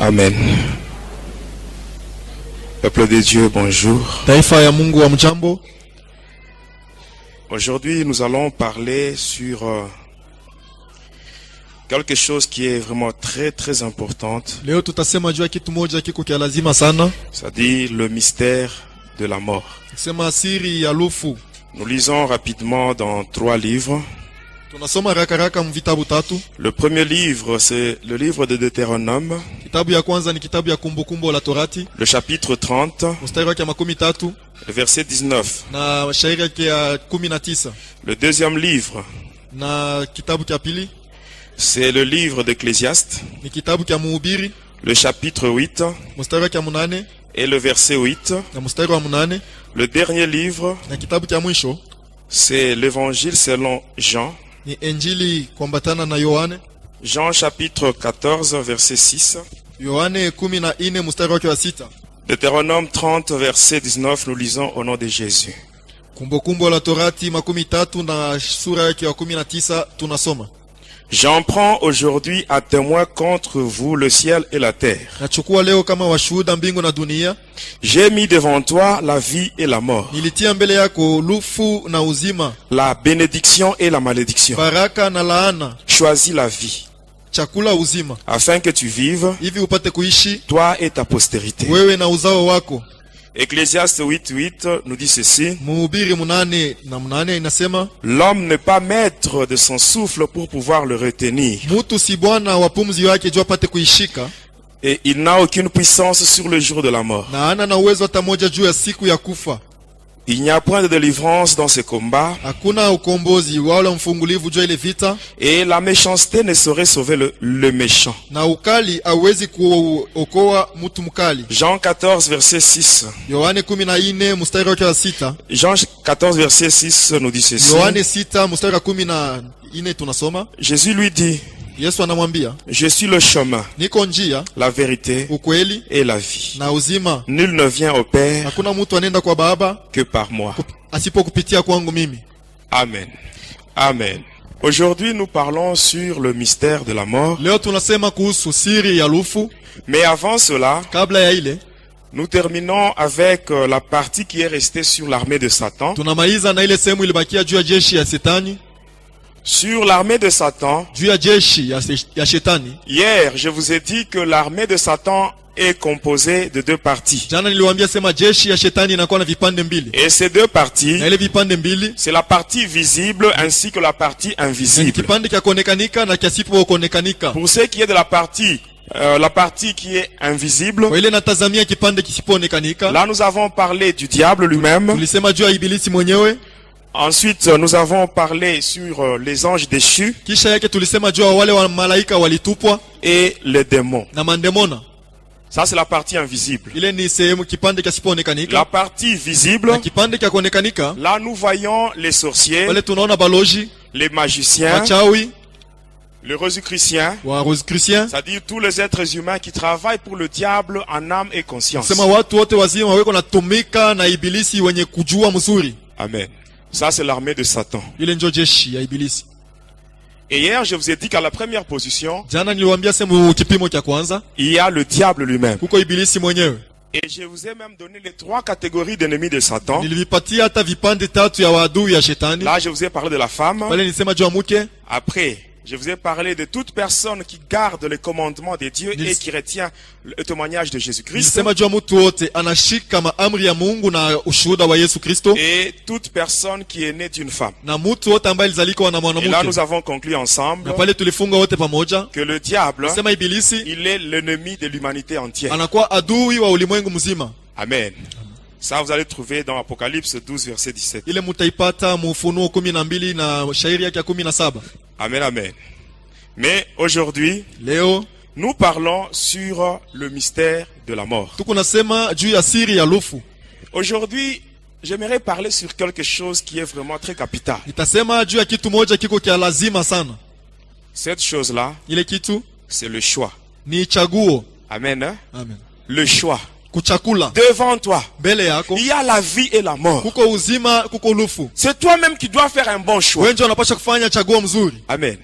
Amen. Peuple de Dieu, bonjour. Taifa ya Mungu wa mjambo. Aujourd'hui, nous allons parler sur quelque chose qui est vraiment très importante. Leo tutasema juu ya kitu moja kiko kia lazima sana. C'est-à-dire le mystère de la mort. Sema siri ya lufu. Nous lisons rapidement dans 3 livres. Tunasoma haraka mvitabu tatu. Le premier livre, c'est le livre de Deutéronome. Kitabu ya kwanza ni kitabu ya kumbukumbu la Torati. Le chapitre 30. Mstari wake 13. Le verset 19. Na shairi yake ya 19. Le deuxième livre. Na kitabu kia pili. C'est le livre d'Ecclésiaste. Ni kitabu kia Mhubiri. Le chapitre 8. Mstari wake 8. Et le verset 8. Na mstari wa 8. Le dernier livre. Na kitabu kia mwisho. C'est l'évangile selon Jean. Ni Injili kuambatana na Yohane. Jean chapitre 14 verset 6. Yohane 14 mstari wake wa 6. Deutéronome 30 verset 19, nous lisons au nom de Jésus. Kumbukumbu la Torati 13 na sura yake ya 19 tunasoma. J'en prends aujourd'hui à témoin contre vous le ciel et la terre. Nachukua leo kama washuhuda mbingu na dunia. J'ai mis devant toi la vie et la mort. Nilitia mbele yako lufu na uzima. La bénédiction et la malédiction. Baraka na laana. Choisis la vie. Chakula uzima. Afin que tu vives. Hivi upate kuishi. Toi et ta postérité. Wewe na uzao wako. Ecclésiaste 8:8 nous dit ceci. Mhubiri 8:8 inasema, l'homme n'est pas maître de son souffle pour pouvoir le retenir. Mutu si bwana wa pumzi yake jua pate kuishika. Et il n'a aucune puissance sur le jour de la mort. Na hana na uwezo hata moja juu ya siku ya kufa. Il n'y a point de délivrance dans ce combat. Hakuna ukombozi wala mfungulivu juu ile vita. Et la méchanceté ne saurait sauver le méchant. Na ukali hauwezi kuokoa mtu mkali. Jean 14 verset 6. Yohane 14 mstari wake wa 6. Jean 14 verset 6 nous dit ceci. Yohane 6 mstari wa 14 tunasoma. Jésus lui dit, Yesu anamwambia, je suis le chemin, niko njia, la vérité ukweli et la vie. Na uzima. Nul ne vient au Père hakuna mtu anaenda kwa Baba que par moi. Asipokupitia kwangu mimi. Amen. Amen. Aujourd'hui nous parlons sur le mystère de la mort. Leo tunasema kuhusu siri ya lufu. Mais avant cela, kabla ya ile, nous terminons avec la partie qui est restée sur l'armée de Satan. Tunamaliza na ile sehemu ilibakia juu ya jeshi ya Shetani. Sur l'armée de Satan, hier, je vous ai dit que l'armée de Satan est composée de 2 parties. Et ces 2 parties, c'est la partie visible ainsi que la partie invisible. Pour ce qui est de la partie qui est invisible, là nous avons parlé du diable lui-même. Ensuite, nous avons parlé sur les anges déchus et les démons. Ça, c'est la partie invisible. La partie visible, là, nous voyons les sorciers, les magiciens, les rosicruciens, c'est-à-dire tous les êtres humains qui travaillent pour le diable en âme et conscience. Amen. Ça, c'est l'armée de Satan. Et hier, je vous ai dit qu'à la première position, il y a le diable lui-même. Et je vous ai même donné les 3 catégories d'ennemis de Satan. Là, je vous ai parlé de la femme. Après, je vous ai parlé de toute personne qui garde les commandements de Dieu et qui retient le témoignage de Jésus-Christ. Et toute personne qui est née d'une femme. Et là, nous avons conclu ensemble que le diable, il est l'ennemi de l'humanité entière. Amen. Ça, vous allez trouver dans Apocalypse 12, verset 17. Amen, amen. Mais aujourd'hui, nous parlons sur le mystère de la mort. Aujourd'hui, j'aimerais parler sur quelque chose qui est vraiment très capital. Cette chose-là, c'est le choix. Amen. Hein? Amen. Le choix. Kuchakula. Devant toi, mbele yako, il y a la vie et la mort. Kuko uzima, kuko lufu. C'est toi-même qui dois faire un bon choix. Wewe unapaswa kufanya chaguo mzuri. Amen.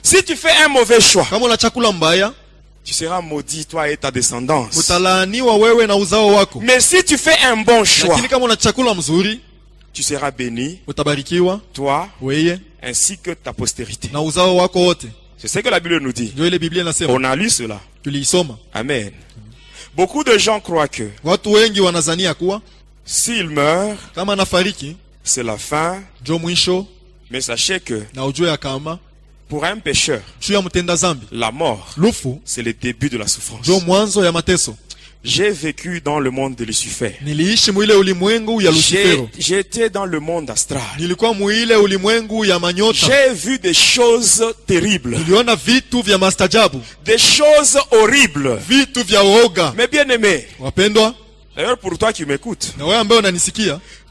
Si tu fais un mauvais choix, kama una chakula mbaya, Tu seras maudit, toi et ta descendance. Mais si tu fais un bon choix, tu seras béni, toi, ainsi que ta postérité. C'est ce que la Bible nous dit. On a lu cela. Amen. Beaucoup de gens croient que s'il meurt, c'est la fin. Mais sachez que pour un pécheur, la mort, c'est le début de la souffrance. J'ai vécu dans le monde de Lucifer. J'étais dans le monde astral. J'ai vu des choses terribles. Des choses horribles. Mais bien aimé, d'ailleurs pour toi qui m'écoutes,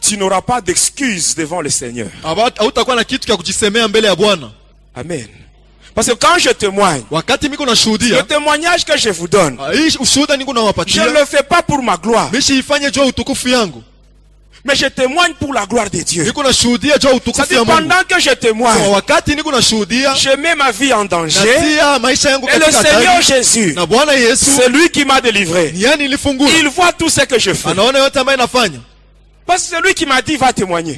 tu n'auras pas d'excuses devant le Seigneur. Amen. Parce que quand je témoigne, le témoignage que je vous donne, je ne le fais pas pour ma gloire, mais je témoigne pour la gloire de Dieu. C'est-à-dire pendant que je témoigne, je mets ma vie en danger. Et le Seigneur Jésus, c'est lui qui m'a délivré. Il voit tout ce que je fais. Parce que c'est lui qui m'a dit va témoigner.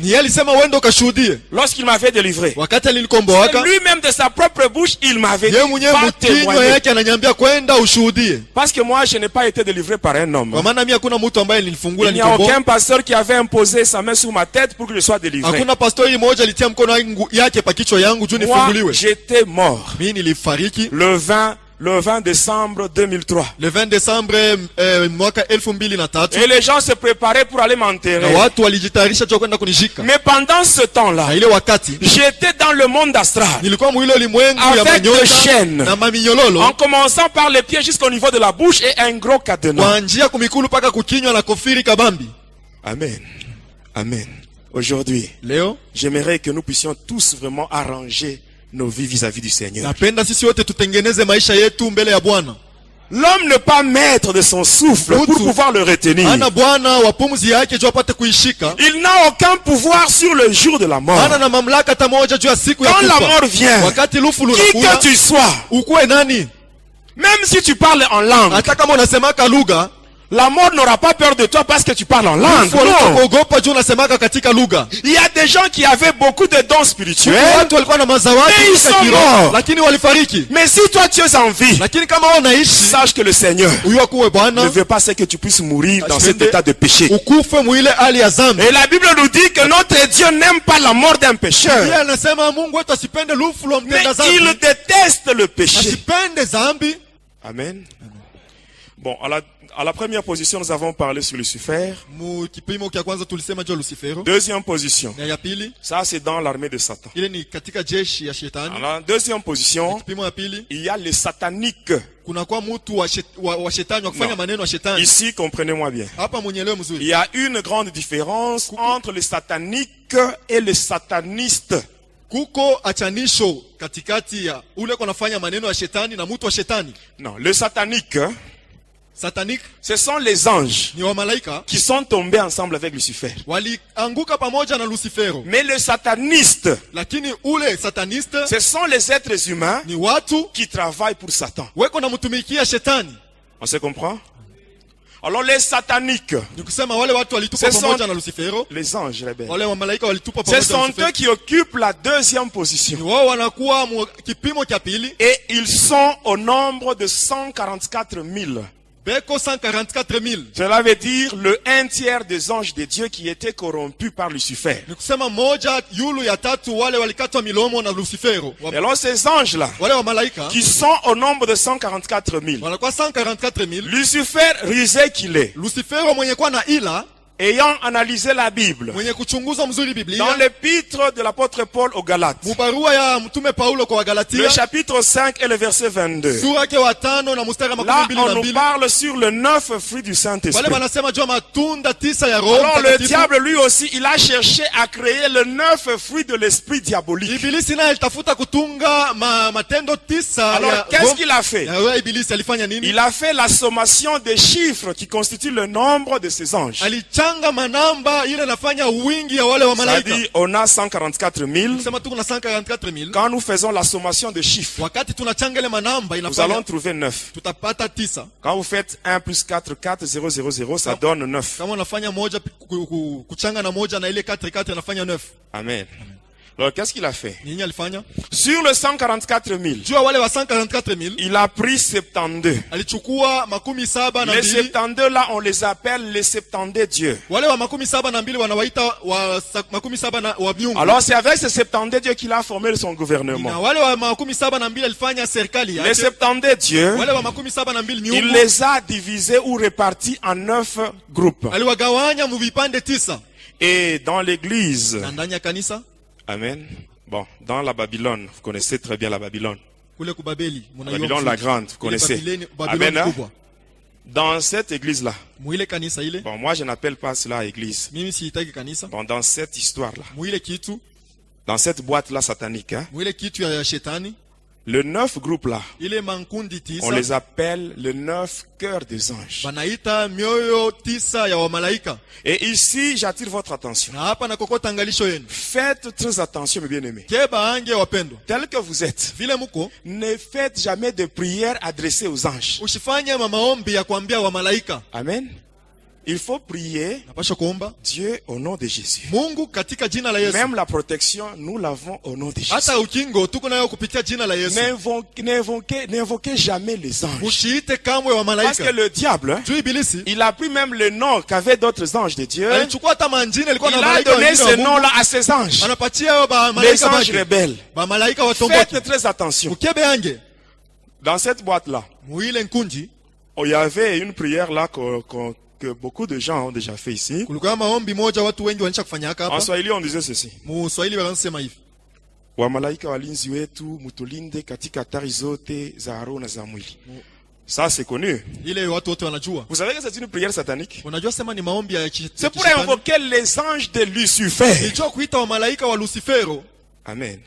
Lorsqu'il m'avait délivré, c'est lui-même de sa propre bouche, il m'avait dit va témoigner. Parce que moi je n'ai pas été délivré par un homme. Il n'y a aucun pasteur qui avait imposé sa main sur ma tête pour que je sois délivré. Moi j'étais mort le 20 décembre 2003. Le 20 décembre et les gens se préparaient pour aller m'enterrer. Mais pendant ce temps-là, j'étais dans le monde astral avec des chaînes, en commençant par les pieds jusqu'au niveau de la bouche et un gros cadenas. Amen. Amen. Aujourd'hui, j'aimerais que nous puissions tous vraiment arranger nos vies vis-à-vis du Seigneur. L'homme n'est pas maître de son souffle pour pouvoir le retenir. Il n'a aucun pouvoir sur le jour de la mort. Quand la mort vient, qui que tu sois, même si tu parles en langue, la mort n'aura pas peur de toi parce que tu parles en langue. Non. Il y a des gens qui avaient beaucoup de dons spirituels, mais ils sont morts. Mais si toi tu es en vie, sache que le Seigneur ne veut pas que tu puisses mourir dans cet état de péché. Et la Bible nous dit que notre Dieu n'aime pas la mort d'un pécheur, mais il déteste le péché. Amen. Bon, à la première position, nous avons parlé sur Lucifer. Deuxième position, ça c'est dans l'armée de Satan. À la deuxième position, il y a les sataniques. Ici, comprenez-moi bien. Il y a une grande différence entre les sataniques et les satanistes. Non, le satanique, ce sont les anges qui sont tombés ensemble avec Lucifer. Mais les satanistes, ce sont les êtres humains qui travaillent pour Satan. On se comprend? Alors les sataniques, ce sont les anges rebelles. Ce sont eux qui occupent la deuxième position. Et ils sont au nombre de 144 000. Cela veut dire le 1/3 des anges de Dieu qui étaient corrompus par Lucifer. Et alors ces anges-là, qui sont au nombre de 144 000, Lucifer, rusé qu'il est, ayant analysé la Bible, dans l'épître de l'apôtre Paul aux Galates, le chapitre 5 et le verset 22, là on nous parle sur le 9 fruits du Saint-Esprit. Alors le diable lui aussi, il a cherché à créer le 9 fruits de l'esprit diabolique. Alors qu'est-ce qu'il a fait? Il a fait la sommation des chiffres qui constituent le nombre de ces anges. kuchanga manamba ile nafanya wingi ya wale wa malaika. Ça dit, on a 144 000. Sema tuko na 144,000. Quand nous faisons la sommation de chiffres, Wakati tunachanga ile manamba nous allons trouver 9. Tutapata 9. Quand vous faites 1 plus 4, 4, 0, 0, 0, ça donne 9. Kama unafanya moja kuchanga na moja na ile 4 4 inafanya 9. Amen. Alors qu'est-ce qu'il a fait? Nini alifanya? Sur le 144 000, jua wale wa 144,000, il a pris 72. Alichukua makumi saba na Les mbili. 72 là, on les appelle les 72 dieux. Wale wa makumi saba na mbili wanawaita wa makumi saba na wa miungu. Alors c'est avec ces 72 dieux qu'il a formé son Na gouvernement. wale wa makumi saba na mbili alifanya serikali yake. Les 72 dieux, Wale wa makumi saba na mbili miungu, il les a divisés ou répartis en 9 groupes. aliwagawanya mu vipande 9. Et dans l'église, Na ndani ya kanisa, amen. Bon, dans la Babylone, vous connaissez très bien la Babylone. kule kubabeli, Babylone la grande, vous connaissez. Amen. Hein? Dans cette église-là, Muile kanisa ile, bon, moi je n'appelle pas cela église. mimi siitaki kanisa. Bon, dans cette histoire-là, Muile kitu, dans cette boîte-là satanique, hein, muile kitu ya shetani, le 9 groupes-là, ile mankundi on 9, les appelle le 9 cœurs des anges. banaita mioyo 9 ya wamalaika. Et ici, j'attire votre attention. Na hapa nakokota angalisho yenu. Faites très attention, mes bien-aimés. Keba ange wapendwa, Tel que vous êtes, vile muko, ne faites jamais de prières adressées aux anges. usifanye maombi ya kuambia wamalaika. Amen. Il faut prier Napasha kuomba Dieu au nom de Jésus. Mungu katika jina la Yesu. Même la protection, nous l'avons au nom de Jésus. Hata ukingo tuko nayo kupitia jina la Yesu. N'invoquez jamais les anges. Usiite kamwe wa Parce que malaika. le diable, hein, Juu ibilisi il a pris même le nom qu'avaient d'autres anges de Dieu. alichukua hata manjina ilikuwa na Il a malaika donné wengine wa ce Mungu. nom-là à ces anges. Anapatia hao ba Les malaika anges baki. rebelles. Ba malaika watomboki. Faites très attention. Ukebe ange. Dans cette boîte-là, Muile nkunji, il y avait une prière là que beaucoup de gens ont déjà fait ici. kulikuwa maombi moja watu wengi wananisha kufanya En hapa. Swahili, on disait ceci. Mu Swahili wanasema hivi. Wamalaika walinzi wetu mutulinde katika hatari zote za roho na za mwili. Ça c'est connu. Ile watu wote wanajua. Vous savez que c'est une prière satanique. Unajua sema ni maombi ya C'est pour invoquer les anges de Lucifer. Nilicho kuita wa malaika wa Lucifero. Amen.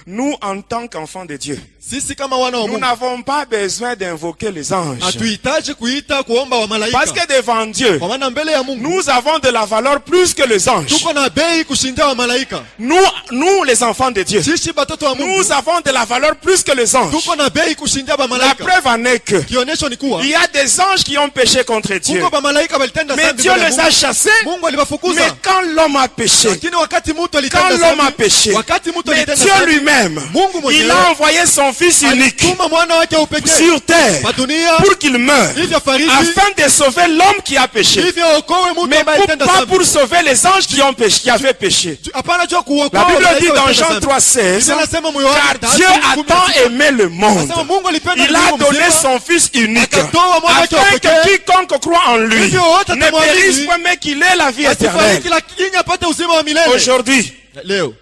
Nous, en tant qu'enfants de Dieu, Sisi kama wana wa nous Mungu n'avons pas besoin d'invoquer les anges. hatuhitaji kuita kuomba wa malaika. Parce que devant Dieu, Kwa maana mbele ya Mungu nous avons de la valeur plus que les anges. tuko na bei kushinda wa malaika. Nous les enfants de Dieu, Sisi batoto wa Mungu nous avons de la valeur plus que les anges. tuko na bei kushinda ba La malaika. preuve en est que Kionyesho ni kuwa il y a des anges qui ont péché contre Dieu. kuko ba malaika walitenda Mais dhambi Dieu mbele ya les a Mungu. chassés. Mungu Mais aliwafukuza. quand l'homme a péché, Lakini wakati mtu quand alitenda l'homme a dhambi, péché, wakati mtu mais alitenda Dieu dhambi, lui-même, Mungu mwenyewe il a envoyé son fils unique alituma mwana wake wa upekee sur terre kwa dunia pour qu'il meure, ili afariki, afin de sauver l'homme qui a péché. ili aokoe mtu Mais ambaye alitenda pas dhambi. pour sauver les anges qui ont péché, qui avaient péché. Hapana jua kuokoa La Bible malaika dit dans walitenda Jean dhambi. 3,16, Biblia inasema moyo wake car tatu, Dieu a 16. tant aimé le monde, Anasema Mungu alipenda il a ulimwengu donné mzima, son fils unique, akatoa mwana wake wa afin que pekee, quiconque croit en lui hivyo wote ne atamwamini, périsse point, mais qu'il ait la vie éternelle. asifariki lakini apate uzima wa milele.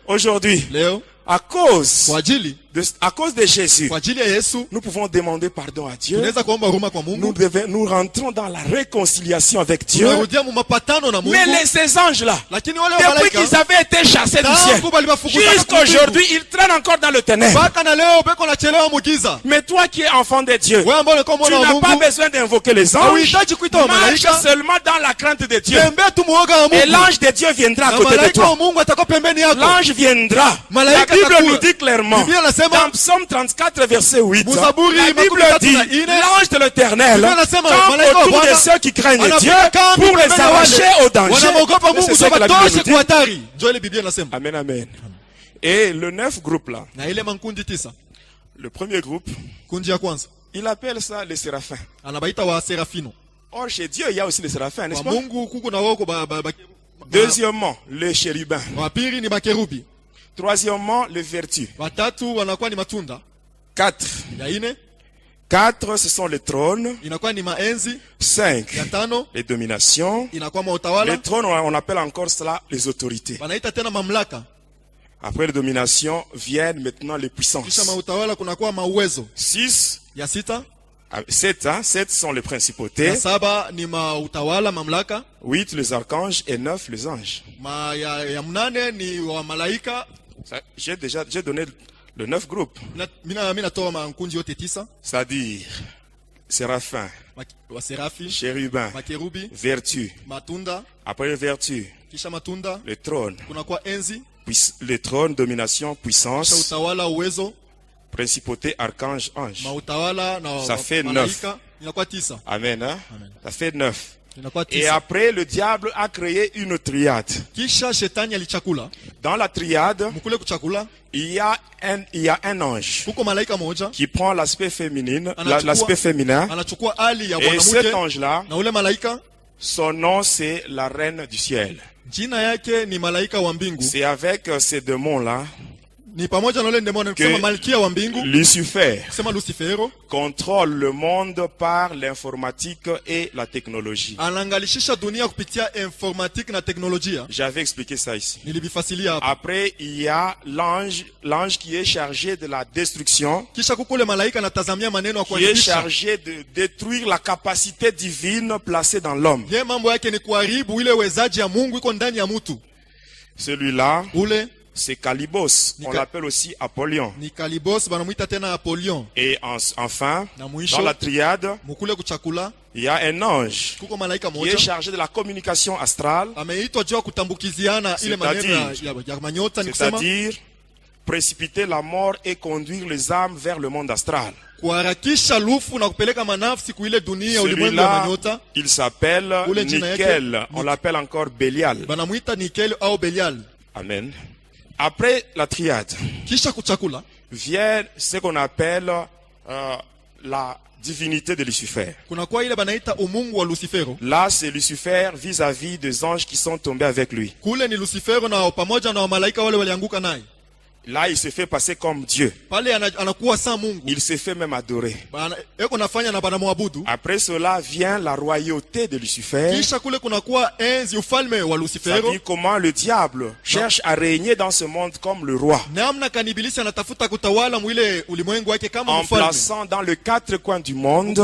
Aujourd'hui, Leo à cause kwa ajili de Jésus, kwa ajili ya Yesu nous pouvons demander pardon à Dieu. tunaweza kuomba huruma kwa Mungu. Nous rentrons dans la réconciliation avec Dieu. Tunarudia mu mapatano na Mungu. Mais ces anges-là, Lakini wale wa depuis malaika qu'ils avaient été chassés du ciel, tangu balibafukuza jusqu'à aujourd'hui, ils traînent encore dans le ténèbre. mpaka na leo beko nachelewa mugiza. Mais toi qui es enfant de Dieu, Wewe ambao unakuwa tu mwana wa n'as pas Mungu besoin d'invoquer les anges. hauhitaji kuita wa Marche malaika, seulement dans la crainte de Dieu. tembea tu muoga wa Et Mungu. l'ange de Dieu viendra à Na côté de malaika wa toi. Mungu atakuwa pembeni yako. L'ange viendra. La Malaika Bible atakuwa. nous dit clairement, Biblia inasema dans Psaume 34, verset 8, Mzaburi la Bible makumi tatu dit, na nne, l'ange de l'Éternel Biblia inasema campe malaika wa autour de Bwana ceux qui craignent Dieu anapita kambi pour les pembeni ya wale arracher au danger. wanamogopa C'est Mungu ce que la Bible watoshe nous dit. kwa hatari. Ndio ile Biblia inasema. Amen, amen. Et le 9 groupe là, Na ile mankundi 9. le premier groupe, Kundi ya kwanza il appelle ça les séraphins. anabaita wa serafino. Or, chez Dieu, il y a aussi les séraphins, n'est-ce Kwa pas? Mungu kuko na wako Deuxièmement, les chérubins. wa pili ni makerubi. Troisièmement, les vertus. Watatu wanakuwa ni matunda. 4. Ya ine 4, ce sont les trônes. inakuwa ni maenzi. 5, Ya tano les dominations. inakuwa mautawala. Les trônes, on appelle encore cela les autorités. Wanaita tena mamlaka. Après les dominations viennent maintenant les Kisha puissances. mautawala kunakuwa mauwezo. 6, Ya sita 7 sont les principautés. ya saba ni mautawala mamlaka. 8, les archanges. Et 9, les anges. Ya mnane ni wa malaika. J'ai donné le 9 groupes. Mina natoa mankunji yote 9. C'est-à-dire Séraphin, chérubin, vertu. Après vertu, le trône. Le trône, domination, puissance, principauté, archange, ange. Ça fait 9. Amen. Hein? Ça fait 9. Et après, le diable a créé une triade. Dans la triade, il y a un ange qui prend l'aspect féminin. Et cet ange-là, son nom c'est la reine du ciel. C'est avec ces démons-là que Lucifer contrôle le monde par l'informatique et la technologie. J'avais expliqué ça ici. Après, il y a l'ange qui est chargé de la destruction, qui est chargé de détruire la capacité divine placée dans l'homme. Celui-là, c'est Calibos, on l'appelle aussi Apollyon. Et enfin, dans la triade, il y a un ange qui est chargé de la communication astrale, c'est-à-dire précipiter la mort et conduire les âmes vers le monde astral. Celui-là, il s'appelle Nickel, on l'appelle encore Bélial. Amen. Après la triade, vient ce qu'on appelle la divinité de Lucifer. Là, c'est Lucifer vis-à-vis des anges qui sont tombés avec lui. Là, il se fait passer comme Dieu. Il se fait même adorer. Après cela vient la royauté de Lucifer. C'est-à-dire comment le diable cherche à régner dans ce monde comme le roi. En plaçant dans les 4 coins du monde,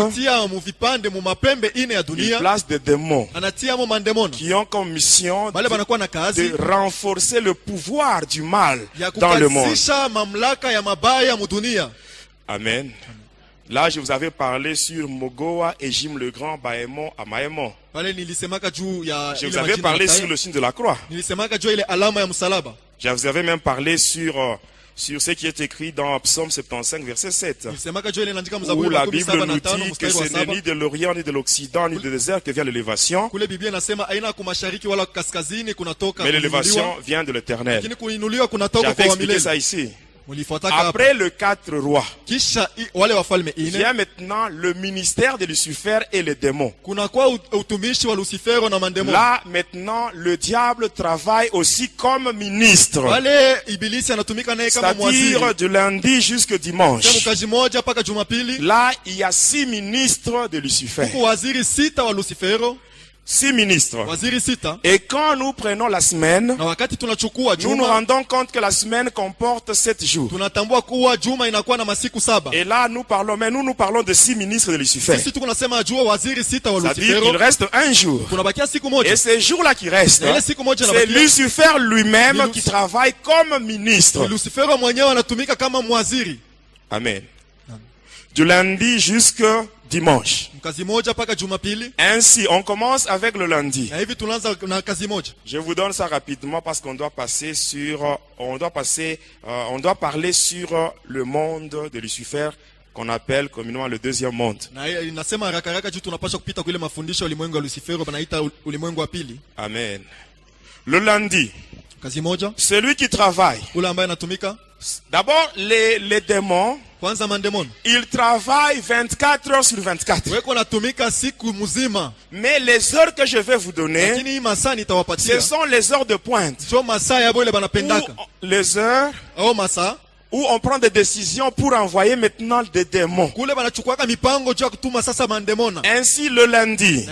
il place des démons qui ont comme mission de renforcer le pouvoir du mal dans le monde. Amen. Là, je vous avais parlé sur Mogoa et Jim le Grand, Baémon, Amaémon. Je vous avais parlé sur le signe de la croix. Je vous avais même parlé sur ce qui est écrit dans Psaume 75, verset 7. Où la Bible nous dit que ce n'est ni de l'Orient, ni de l'Occident, ni du désert que vient l'élévation. Mais l'élévation vient de l'Éternel. J'avais expliqué ça ici. Après le 4 rois, vient maintenant le ministère de Lucifer et les démons. Là, maintenant, le diable travaille aussi comme ministre. C'est-à-dire du lundi jusqu'au dimanche. Là, il y a 6 ministres de Lucifer. 6 ministres. Et quand nous prenons la semaine, nous nous rendons compte que la semaine comporte 7 jours. Et là, nous parlons de 6 ministres de Lucifer. C'est-à-dire qu'il reste un jour. Et ce jour-là qui reste, c'est Lucifer lui-même qui travaille comme ministre. Amen. Du lundi jusqu'au dimanche. Ainsi, on commence avec le lundi. Je vous donne ça rapidement parce qu'on doit passer sur, on doit parler sur le monde de Lucifer qu'on appelle communément le deuxième monde. Amen. Le lundi, celui qui travaille. D'abord, les démons, ils travaillent 24 heures sur 24. Mais les heures que je vais vous donner, ce sont les heures de pointe. Les heures où on prend des décisions pour envoyer maintenant des démons. Ainsi le lundi,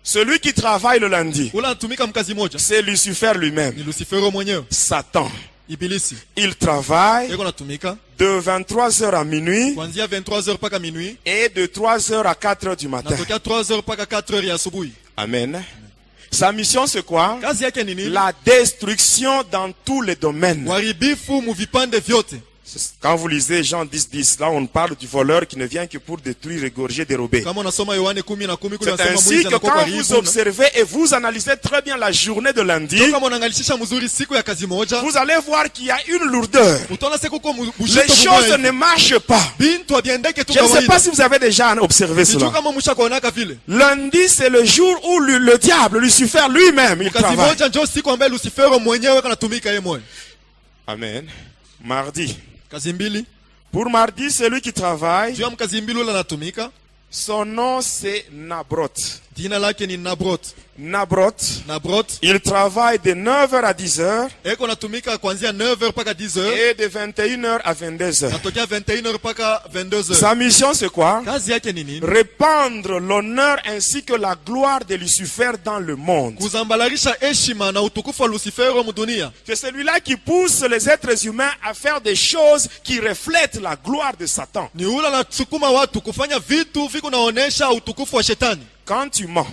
celui qui travaille le lundi, c'est Lucifer lui-même. Satan. Il travaille de 23h à minuit et de 3h à 4h du matin. Amen. Sa mission c'est quoi? La destruction dans tous les domaines. Quand vous lisez Jean 10:10, là on parle du voleur qui ne vient que pour détruire, égorger, dérober. C'est ainsi que quand vous observez et vous analysez très bien la journée de lundi, vous allez voir qu'il y a une lourdeur. Les choses ne marchent pas. Je ne sais pas si vous avez déjà observé cela. Lundi, c'est le jour où le diable, Lucifer lui-même, il travaille. Amen. Mardi. Pour mardi, celui qui travaille, son nom c'est Nabrot. Nabrot, il travaille de 9h à 10h et de 21h à 22h. Sa mission c'est quoi? Répandre l'honneur ainsi que la gloire de Lucifer dans le monde. C'est celui-là qui pousse les êtres humains à faire des choses qui reflètent la gloire de Satan. Quand tu mens,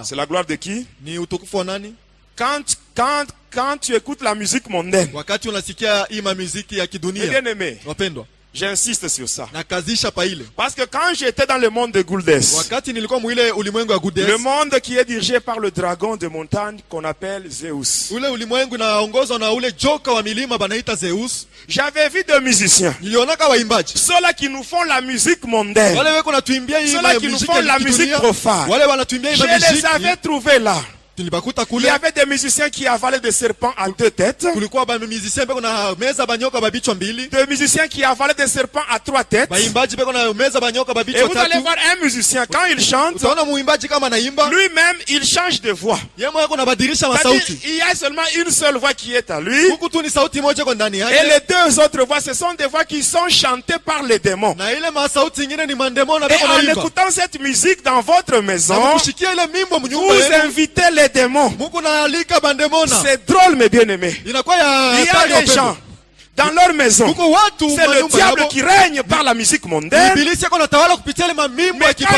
c'est la gloire de qui? Quand tu écoutes la musique mondaine, bien aimé, j'insiste sur ça. Parce que quand j'étais dans le monde de Gouldes, le monde qui est dirigé par le dragon de montagne qu'on appelle Zeus, j'avais vu des musiciens, ceux-là qui nous font la musique mondaine, ceux-là qui nous font la musique profane. Je les avais trouvés là. Il y avait des musiciens qui avalaient des serpents à 2 têtes. Des musiciens qui avalaient des serpents à 3 têtes. Et vous allez voir un musicien, quand il chante, lui-même, il change de voix. Il y a seulement une seule voix qui est à lui. Et les 2 autres voix, ce sont des voix qui sont chantées par les démons. Et en écoutant cette musique dans votre maison, vous invitez les démons. C'est drôle mais bien aimé. Il y a des gens dans leur maison, c'est le diable qui règne par la musique mondaine. Mais quand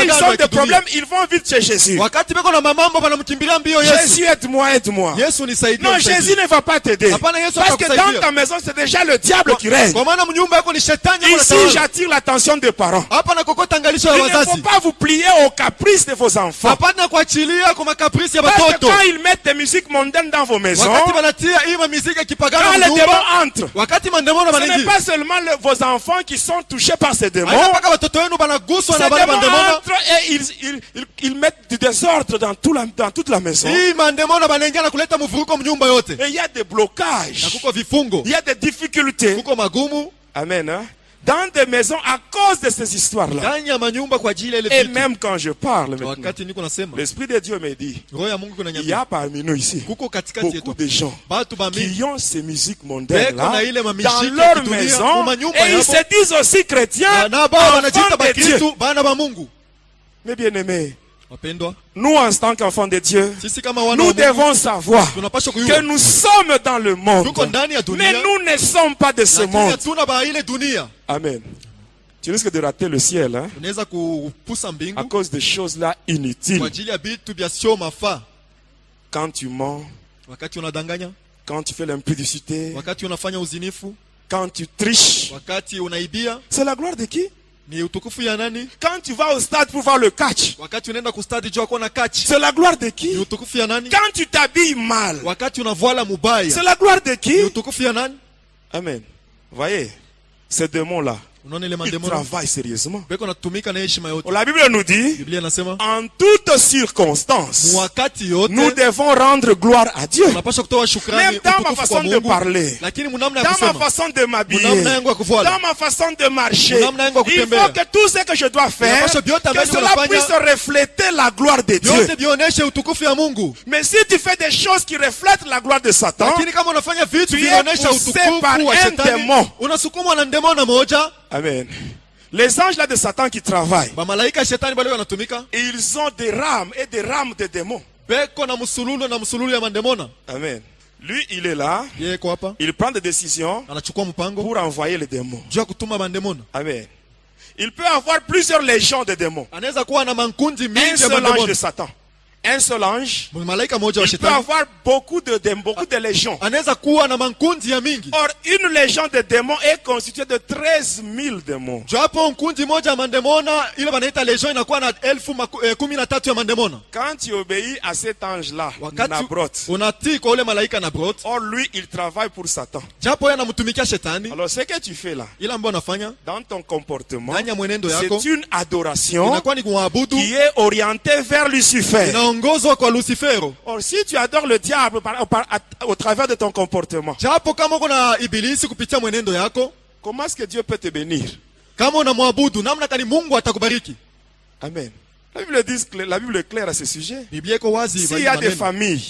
ils ont des problèmes, ils vont vite chez Jésus. Jésus, aide-moi, aide-moi. Non, Jésus ne va pas t'aider. Parce que dans ta maison, c'est déjà le diable qui règne. Ici, j'attire l'attention des parents. Il ne faut pas vous plier aux caprices de vos enfants. Parce que quand ils mettent des musiques mondaines dans vos maisons, quand les démons entrent, ce n'est pas seulement vos enfants qui sont touchés par ces démons. Ces démons entrent et ils mettent du désordre dans toute la maison. Et il y a des blocages. Il y a des difficultés. Amen. Hein? Dans des maisons à cause de ces histoires-là. Et même quand je parle l'Esprit de Dieu me dit, il y a parmi nous ici beaucoup de gens qui ont ces musiques mondaines-là dans leur maison et ils se disent aussi chrétiens, enfants de Dieu. Mais bien aimés, nous en tant qu'enfants de Dieu, nous devons savoir que nous sommes dans le monde, mais nous ne sommes pas de ce monde. Amen. Tu risques de rater le ciel, hein? À cause des choses là inutiles. Quand tu mens, quand tu fais l'impudicité, quand tu triches, c'est la gloire de qui? Quand tu vas au stade pour voir le catch, c'est la gloire de qui? Quand tu t'habilles mal, c'est la gloire de qui? Amen. Voyez, ces démons-là, ils travaillent sérieusement. La Bible nous dit, en toutes circonstances, nous devons rendre gloire à Dieu. Même dans ma façon de parler, dans ma façon de m'habiller, dans ma façon de marcher, il faut que tout ce que je dois faire, que cela puisse refléter la gloire de Dieu. Mais si tu fais des choses qui reflètent la gloire de Satan, tu es poussé par un démon. Amen. Les anges là de Satan qui travaillent, ils ont des rames et des rames de démons. Amen. Lui, il est là, il prend des décisions pour envoyer les démons. Amen. Il peut avoir plusieurs légions de démons. Un seul ange de Satan. Un seul ange, il peut avoir beaucoup de légions. Or, une légion de démons est constituée de 13 000 démons. Quand tu obéis à cet ange-là, Nabrot, or lui, il travaille pour Satan. Alors, ce que tu fais là, dans ton comportement, c'est une adoration qui est orientée vers Lucifer. Or, si tu adores le diable au travers de ton comportement, comment est-ce que Dieu peut te bénir? Amen. La Bible est claire à ce sujet. S'il y a des familles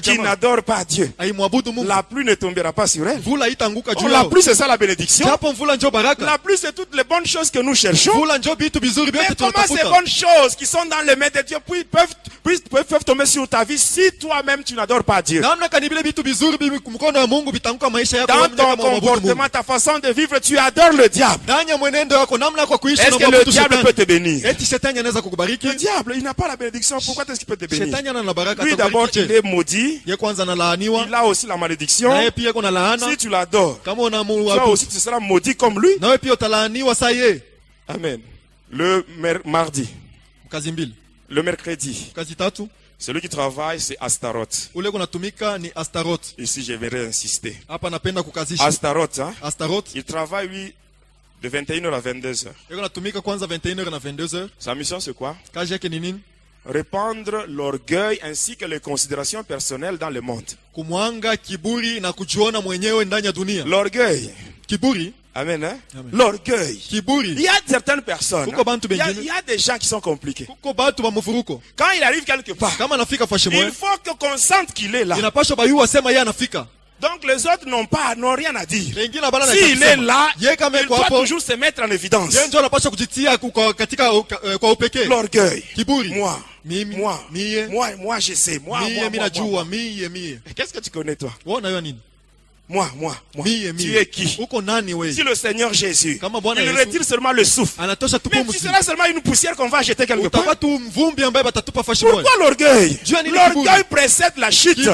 qui n'adorent pas Dieu, la pluie ne tombera pas sur elles. La pluie, c'est ça la bénédiction. La pluie, c'est toutes les bonnes choses que nous cherchons. Mais comment ces bonnes choses qui sont dans les mains de Dieu peuvent tomber sur ta vie si toi-même tu n'adores pas Dieu? Dans ton comportement, ta façon de vivre, tu adores le diable. Est-ce que le diable peut te bénir? Le diable, il n'a pas la bénédiction. Pourquoi est-ce qu'il peut te bénir? Lui d'abord, il est maudit. Il a aussi la malédiction. Si tu l'adores, toi aussi tu seras maudit comme lui. Amen. Le mardi, le mercredi, celui qui travaille, c'est Astaroth. Ici, je vais insister. Astaroth, hein? Il travaille, lui, de 21h à 22h. Sa mission, c'est quoi? Répandre l'orgueil ainsi que les considérations personnelles dans le monde. L'orgueil. Amen, hein? Amen. L'orgueil. Il y a certaines personnes, il y a des gens qui sont compliqués. Quand il arrive quelque part, il faut qu'on sente qu'il est là. Donc les autres n'ont rien à dire. S'il est là, il doit toujours se mettre en évidence. L'orgueil. Moi je sais. Moi. Qu'est-ce que tu connais toi? Moi. Tu es qui? Si le Seigneur Jésus, il retire seulement le souffle. Mais tu seras seulement une poussière qu'on va jeter quelque part. Pourquoi l'orgueil? L'orgueil précède la chute. La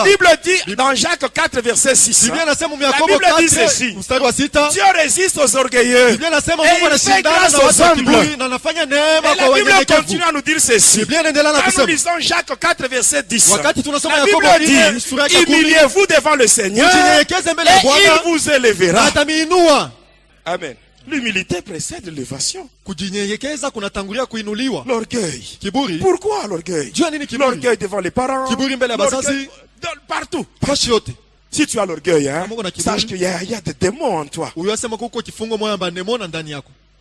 Bible dit dans Jacques 4 verset 6. La Bible dit ceci. Dieu résiste aux orgueilleux et il fait grâce aux humbles. Et la Bible continue à nous dire ceci. Quand nous lisons Jacques 4 verset 10. La Bible dit, humiliez-vous devant le Seigneur et il vous élèvera. Amen. L'humilité précède l'élévation. L'orgueil. Pourquoi l'orgueil? L'orgueil devant les parents. L'orgueil partout. Si tu as l'orgueil, hein, sache qu'il y a des démons en toi.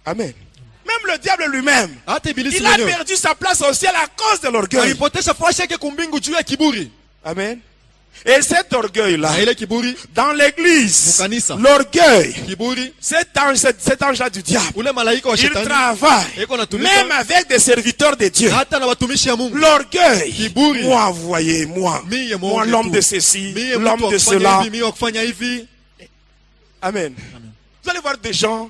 Amen. Même le diable lui-même, il a perdu sa place au ciel à cause de l'orgueil. Amen. Et cet orgueil-là, dans l'église, l'orgueil, cet ange-là du diable, il travaille, même avec des serviteurs de Dieu. L'orgueil, moi, voyez-moi, moi l'homme de ceci, l'homme de cela. Amen. Vous allez voir des gens,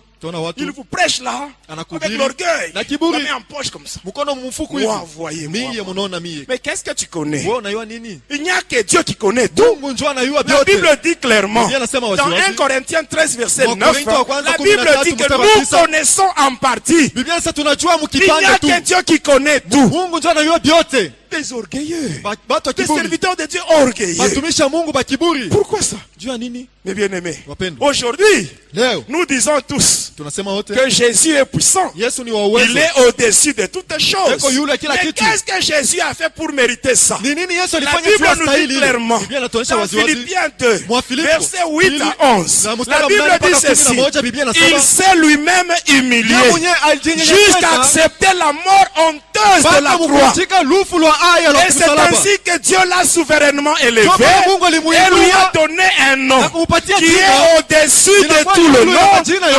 il vous prêche là, avec l'orgueil, il met en poche comme ça. Moi, voyez-moi. Mais qu'est-ce que tu connais? Il n'y a que Dieu qui connaît tout. La Bible dit clairement, dans 1 Corinthiens 13 verset 9, la Bible dit que nous connaissons en partie. Il n'y a que Dieu qui connaît tout. Des orgueilleux, des serviteurs de Dieu orgueilleux. Pourquoi ça? Mes bien-aimés, aujourd'hui, nous disons tous que Jésus est puissant. Il est au-dessus de toutes choses. Mais qu'est-ce que Jésus a fait pour mériter ça? La Bible nous dit clairement, dans Philippiens 2, versets 8 à 11, la Bible dit ceci: il s'est lui-même humilié jusqu'à accepter la mort honteuse de la croix. Et c'est ainsi que Dieu l'a souverainement élevé et lui a donné un nom qui est au-dessus de tout le nom,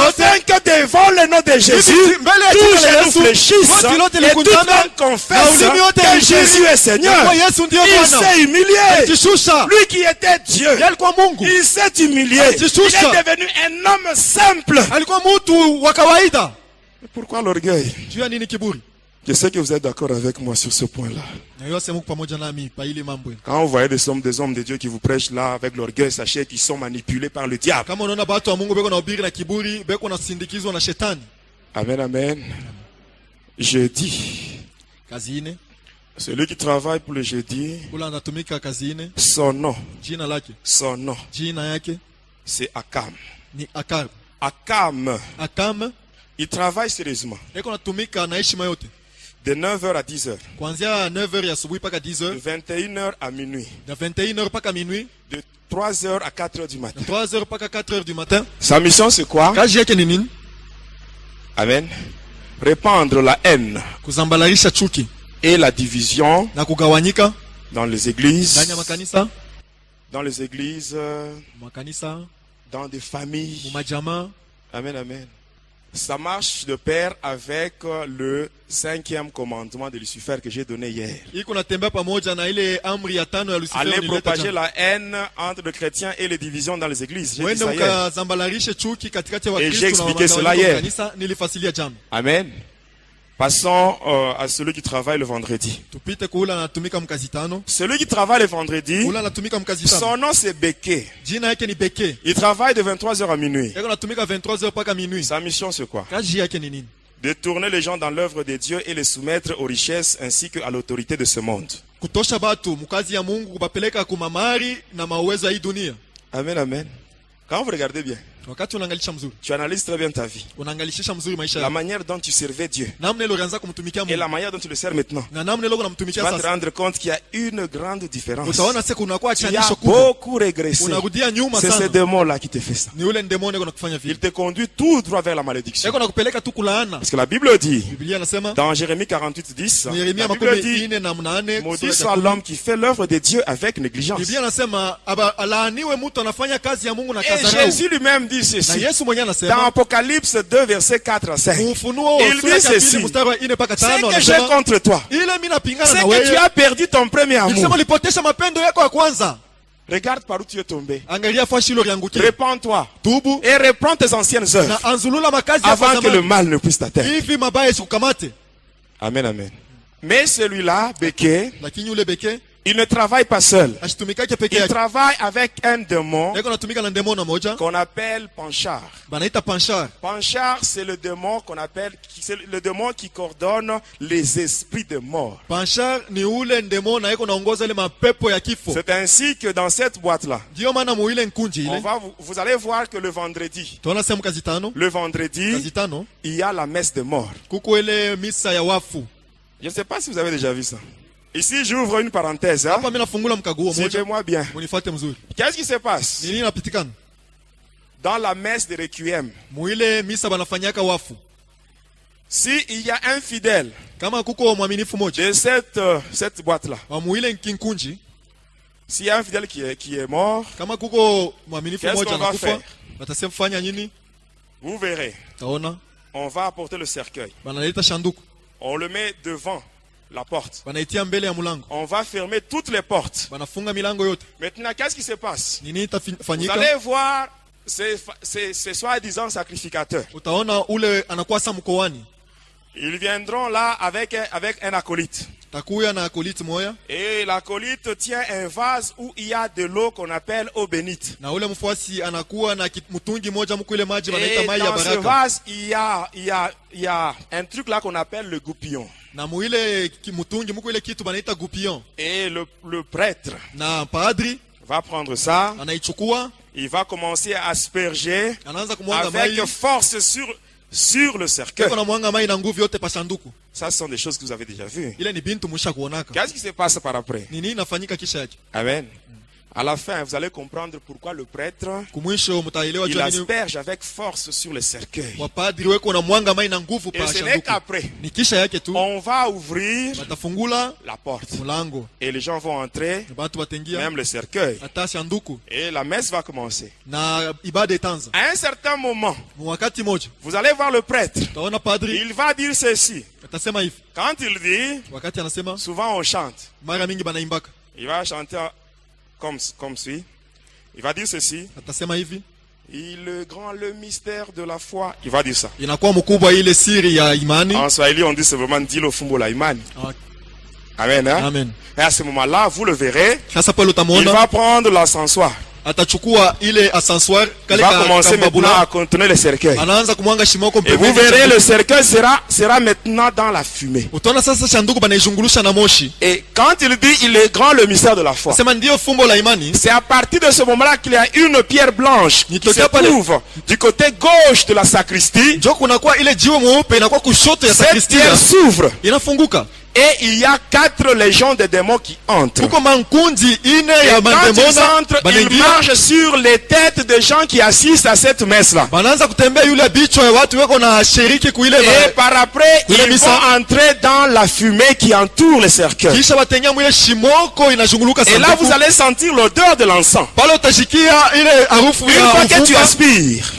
afin que devant le nom de Jésus, tous genou fléchissent et toute langue confesse que Jésus est Seigneur. Il s'est humilié. Lui qui était Dieu, il s'est humilié. Il est devenu un homme simple. Mais pourquoi l'orgueil? Je sais que vous êtes d'accord avec moi sur ce point-là. Quand vous voyez des hommes de Dieu qui vous prêchent là avec l'orgueil, sachez qu'ils sont manipulés par le diable. Amen, amen. Jeudi. Celui qui travaille pour le jeudi, son nom, c'est Akam. Akam, il travaille sérieusement. De 9h à 10h. De 21h à minuit. De 3h à 4h du matin. Sa mission c'est quoi? Amen. Répandre la haine et la division dans les églises, dans des familles. Amen, amen. Ça marche de pair avec le 5e commandement de Lucifer que j'ai donné hier. Allez propager la haine entre les chrétiens et les divisions dans les églises. J'ai dit ça hier. Et j'ai expliqué cela hier. Amen. Passons à celui qui travaille le vendredi. Celui qui travaille le vendredi, son nom c'est Beke. Il travaille de 23h à minuit. Sa mission c'est quoi? De tourner les gens dans l'œuvre de Dieu et les soumettre aux richesses ainsi qu'à l'autorité de ce monde. Amen, amen. Quand vous regardez bien, tu analyses très bien ta vie. La manière dont tu servais Dieu et la manière dont tu le sers maintenant. Tu vas te rendre compte qu'il y a une grande différence. Tu as beaucoup régressé. C'est ce démon-là qui te fait ça. Il te conduit tout droit vers la malédiction. Parce que la Bible dit, dans Jérémie 48, 10, la Bible dit, maudit soit l'homme qui fait l'œuvre de Dieu avec négligence. Et Jésus lui-même dit ceci. Dans Apocalypse 2, verset 4 à 5. Il dit ceci. C'est que j'ai contre toi. C'est que tu as perdu ton premier amour. Regarde par où tu es tombé. Répands-toi. Et reprends tes anciennes œuvres. Avant que le mal ne puisse t'atteindre. Amen, amen. Mais celui-là, Beke, il ne travaille pas seul. Il travaille avec un démon qu'on appelle Panchar. Panchar, c'est le démon qu'on appelle, c'est le démon qui coordonne les esprits de mort. C'est ainsi que dans cette boîte-là, vous allez voir que le vendredi, il y a la messe de mort. Je ne sais pas si vous avez déjà vu ça. Ici, j'ouvre une parenthèse. Hein? Suivez-moi bien. Qu'est-ce qui se passe dans la messe de Requiem? S'il y a un fidèle de cette boîte-là, s'il y a un fidèle qui est mort, qu'est-ce qu'on va faire? Vous verrez. On va apporter le cercueil. On le met devant la porte. On va fermer toutes les portes. Maintenant, qu'est-ce qui se passe? Vous allez voir ces soi-disant sacrificateurs. Ils viendront là avec un acolyte. Et l'acolyte tient un vase où il y a de l'eau qu'on appelle eau bénite. Et dans ce vase, il y a un truc là qu'on appelle le goupillon. Et le prêtre va prendre ça. Il va commencer à asperger avec force sur le cercueil. Ça, ce sont des choses que vous avez déjà vues. Qu'est-ce qui se passe par après? Amen. À la fin, vous allez comprendre pourquoi le prêtre, il asperge avec force sur le cercueil. Et ce n'est qu'après, on va ouvrir la porte. Et les gens vont entrer, même le cercueil. Et la messe va commencer. À un certain moment, vous allez voir le prêtre. Il va dire ceci. Quand il dit, souvent on chante. Il va chanter comme suit. Il va dire ceci. Le grand, le mystère de la foi. Il va dire ça. Inakuwa mkubwa ile siri ya imani. En Swahili, on dit simplement Dilo Fumbo la imani. Amen. Hein? Amen. Et à ce moment-là, vous le verrez. Il va prendre l'ascensoir. Il va commencer maintenant à contenir le cercueil. Et vous verrez, le cercueil sera maintenant dans la fumée. Et quand il dit il est grand le mystère de la foi, c'est à partir de ce moment-là qu'il y a une pierre blanche qui se trouve du côté gauche de la sacristie. Cette pierre s'ouvre. Et il y a 4 légions de démons qui entrent. Et quand ils entrent, ils marchent sur les têtes des gens qui assistent à cette messe-là. Et par après, ils vont entrer dans la fumée qui entoure le cercueil. Et là, vous allez sentir l'odeur de l'encens. Une fois que tu aspires,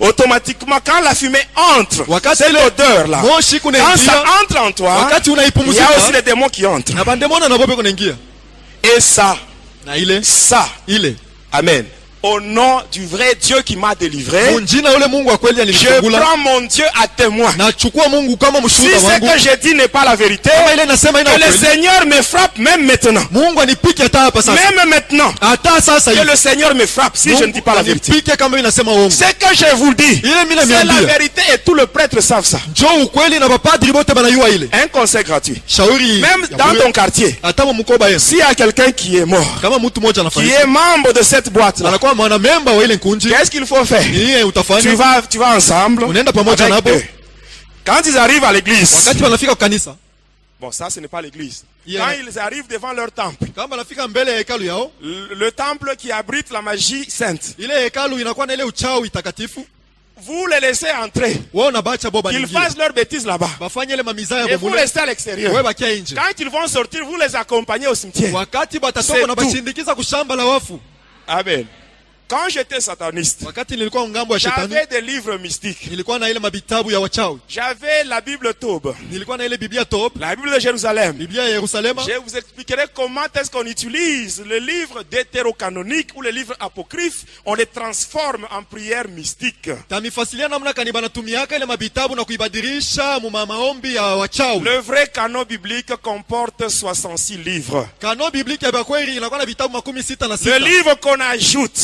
automatiquement, quand la fumée entre, c'est l'odeur là. Quand ça entre en toi, il y a aussi les démons qui entrent. Et ça, amen. Au nom du vrai Dieu qui m'a délivré, je prends mon Dieu à témoin. Si ce que j'ai dit n'est pas la vérité, que le Seigneur me frappe même maintenant. Même maintenant, que le Seigneur me frappe si je ne dis pas la vérité. Ce que je vous dis, c'est la vérité et tout le prêtre savent ça. Un conseil gratuit. Même dans ton quartier, s'il y a quelqu'un qui est mort, qui est membre de cette boîte là, qu'est-ce qu'il faut faire? Tu vas ensemble avec eux. Quand ils arrivent à l'église, bon, ça ce n'est pas l'église. Quand ils arrivent devant leur temple, le temple qui abrite la magie sainte, vous les laissez entrer. Qu'ils fassent leurs bêtises là-bas. Et vous restez à l'extérieur. Quand ils vont sortir, vous les accompagnez au cimetière. C'est tout. Amen. Quand j'étais sataniste, j'avais des livres mystiques. J'avais la Bible Taube, la Bible de Jérusalem. Je vous expliquerai comment est-ce qu'on utilise les livres deutérocanoniques ou les livres apocryphes. On les transforme en prières mystiques. Le vrai canon biblique comporte 66 livres. Le livre qu'on ajoute,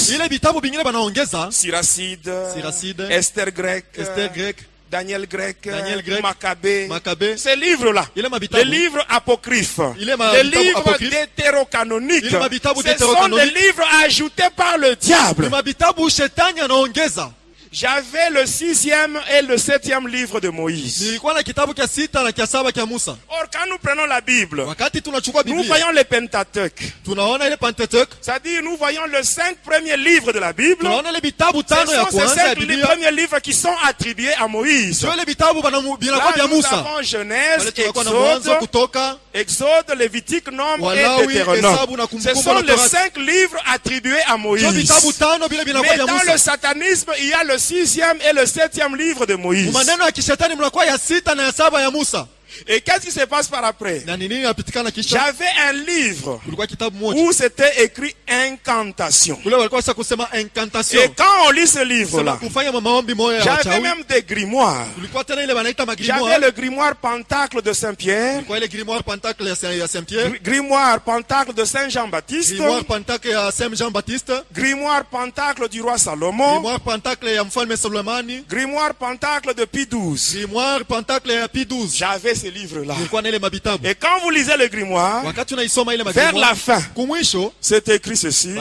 Siracide, Esther grec, Daniel grec, Maccabée. Ces livres-là, les livres apocryphes, les livres deutérocanoniques, ce sont des livres ajoutés par le diable. J'avais le 6e et le 7e livre de Moïse. Or, quand nous prenons la Bible, nous voyons le Pentateuque. C'est-à-dire, nous voyons les 5 premiers livres de la Bible. Ce sont ces 5 premiers livres qui sont attribués à Moïse. Là, nous avons Genèse, Exode, Lévitique, Nombre et Deutéronome. Ce sont les 5 livres attribués à Moïse. Mais dans le satanisme, il y a le 6e et le 7e livre de Moïse. Et qu'est-ce qui se passe par après? J'avais un livre où c'était écrit incantation. Et quand on lit ce livre-là, j'avais même des grimoires. J'avais le grimoire Pentacle de Saint-Pierre, grimoire Pentacle de Saint-Jean-Baptiste, grimoire Pentacle du roi Salomon, grimoire Pentacle de Pie XII. J'avais ces livres-là. Et quand vous lisez le grimoire, vers la fin, c'est écrit ceci: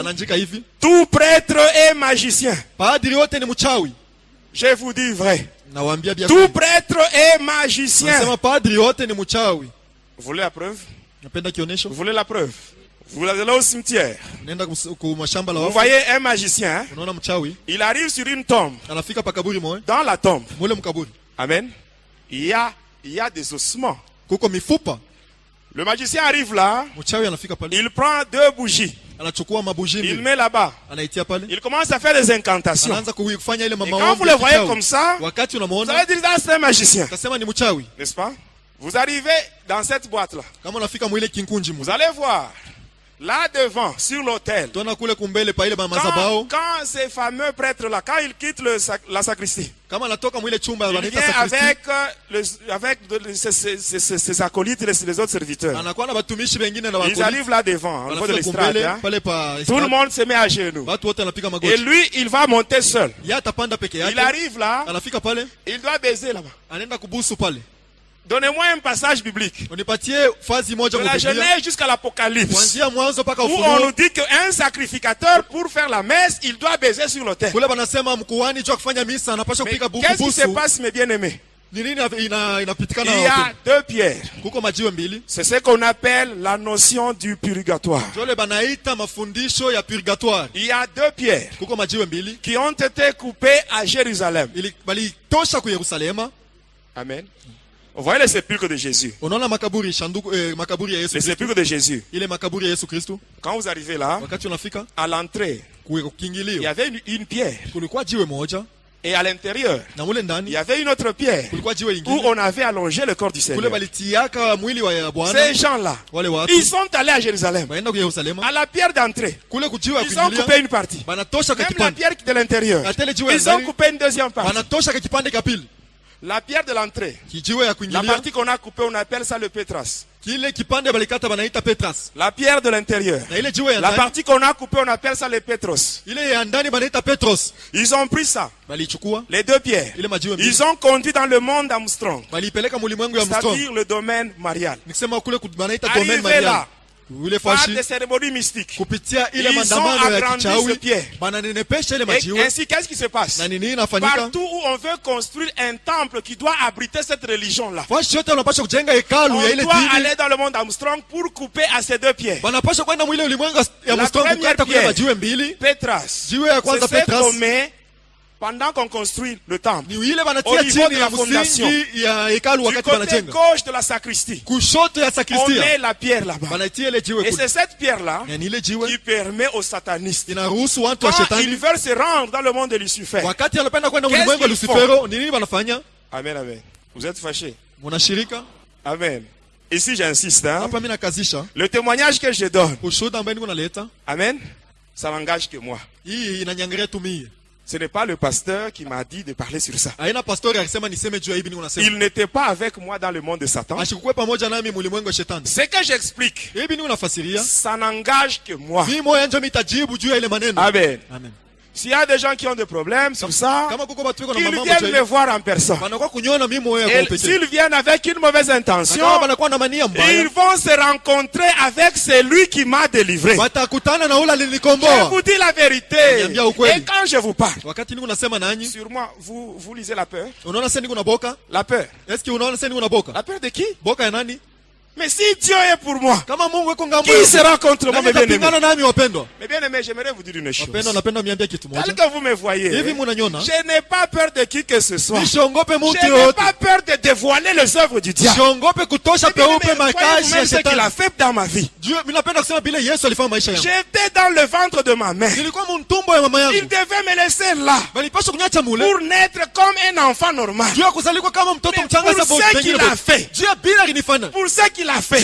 tout prêtre est magicien. Je vous dis vrai. Tout prêtre est magicien. Vous voulez la preuve? Vous voulez la preuve? Vous allez au cimetière. Vous voyez un magicien, hein? Il arrive sur une tombe. Dans la tombe, amen, il y a des ossements. Le magicien arrive là, il prend 2 bougies, il met là-bas, il commence à faire des incantations. Et quand vous le voyez comme ça, vous allez dire que c'est un magicien, n'est-ce pas? Vous arrivez dans cette boîte là, vous allez voir, Là devant, sur l'autel. Quand ces fameux prêtres-là, quand ils quittent la sacristie, il vient avec ses acolytes et les autres serviteurs. Ils arrivent là devant, au niveau de l'estrade. Tout le monde se met à genoux. Et lui, il va monter seul. Il arrive là, il doit baiser là-bas. Donnez-moi un passage biblique. De la Genèse jusqu'à l'Apocalypse. Où on nous dit qu'un sacrificateur, pour faire la messe, il doit baiser sur l'autel. Mais qu'est-ce qui se passe, mes bien-aimés? Il y a deux pierres. C'est ce qu'on appelle la notion du purgatoire. Il y a deux pierres qui ont été coupées à Jérusalem. Amen. Vous voyez le sépulcre de Jésus. Le sépulcre de Jésus. Quand vous arrivez là, à l'entrée, il y avait une pierre. Et à l'intérieur, il y avait une autre pierre où on avait allongé le corps du Seigneur. Ces gens-là, ils sont allés à Jérusalem. À la pierre d'entrée, ils ont coupé une partie. Même la pierre de l'intérieur, ils ont coupé une deuxième partie. La pierre de l'entrée, la partie qu'on a coupée, on appelle ça le pétras. La pierre de l'intérieur, la partie qu'on a coupée, on appelle ça le pétros. Ils ont pris ça, les deux pierres. Ils ont conduit dans le monde Armstrong, c'est-à-dire le domaine marial. Arrivé là, par des cérémonies mystiques, ils ont agrandi ce pierre. Et ainsi, qu'est-ce qui se passe? Partout où on veut construire un temple qui doit abriter cette religion-là, on doit aller dans le monde Armstrong pour couper à ces deux pierres. La première pierre, Pétras, c'est ce qu'on met pendant qu'on construit le temple, au niveau de la fondation, du côté gauche de la sacristie, on met la pierre là-bas. Et c'est cette pierre-là qui permet aux satanistes, quand ils veulent se rendre dans le monde de Lucifer, qu'est-ce qu'ils font? Amen, amen. Vous êtes fâchés? Amen. Ici j'insiste, hein? Le témoignage que je donne, amen, ça n'engage que moi. Ce n'est pas le pasteur qui m'a dit de parler sur ça. Il n'était pas avec moi dans le monde de Satan. Ce que j'explique, ça n'engage que moi. Amen. S'il y a des gens qui ont des problèmes sur ça, qu'ils viennent me voir en personne. Et s'ils viennent avec une mauvaise intention, ils vont se rencontrer avec celui qui m'a délivré. Je vous dis la vérité. Et quand je vous parle, sur moi, vous lisez la peur. La peur. La peur de qui? Mais si Dieu est pour moi, qui sera contre moi, mes bien-aimés? Mes bien-aimés, j'aimerais vous dire une chose. Tel que vous me voyez, je n'ai pas peur de qui que ce soit. Je n'ai pas peur de dévoiler les œuvres du diable. Voyez-vous ce qu'il a fait dans ma vie. J'étais dans le ventre de ma mère. Il devait me laisser là pour naître comme un enfant normal. Mais pour ce qu'il a fait, pour ce qu'il a fait,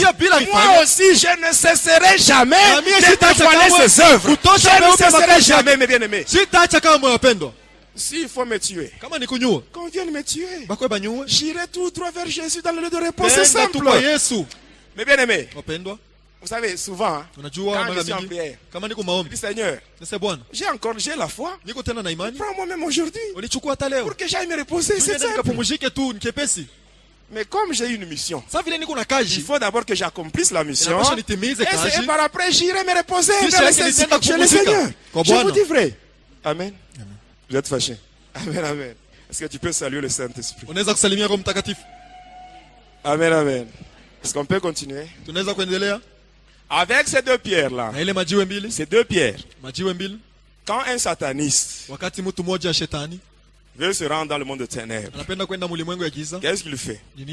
moi aussi je ne cesserai jamais de dévoiler ses œuvres. Je ne cesserai jamais, mes bien-aimés. S'il faut me tuer, qu'on vienne me tuer, j'irai tout droit vers Jésus dans le lieu de repos. C'est simple. Mes bien-aimés, vous savez, souvent, quand je suis en prière, je dis Seigneur, j'ai la foi. Prends-moi même aujourd'hui pour que j'aille me reposer. C'est simple. Mais comme j'ai une mission, il faut d'abord que j'accomplisse la mission. Et par après, j'irai me reposer chez le Seigneur. Je vous dis vrai. Amen. Vous êtes fâchés. Amen, amen. Est-ce que tu peux saluer le Saint-Esprit? Amen, amen. Est-ce qu'on peut continuer? Avec ces deux pierres-là, ces deux pierres, quand un sataniste veut se rendre dans le monde de ténèbres, qu'est-ce qu'il fait? Il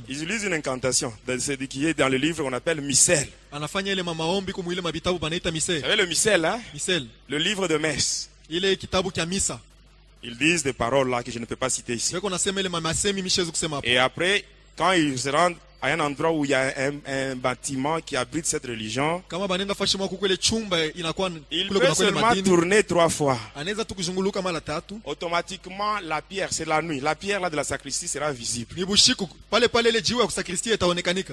utilise une incantation qui est dans le livre qu'on appelle Missel. Vous savez le Missel, hein? Le livre de messe. Ils disent des paroles là que je ne peux pas citer ici. Et après, quand ils se rendent à un endroit où il y a un bâtiment qui abrite cette religion, il peut seulement tourner 3 fois. Automatiquement, la pierre, c'est la nuit. La pierre là de la sacristie sera visible.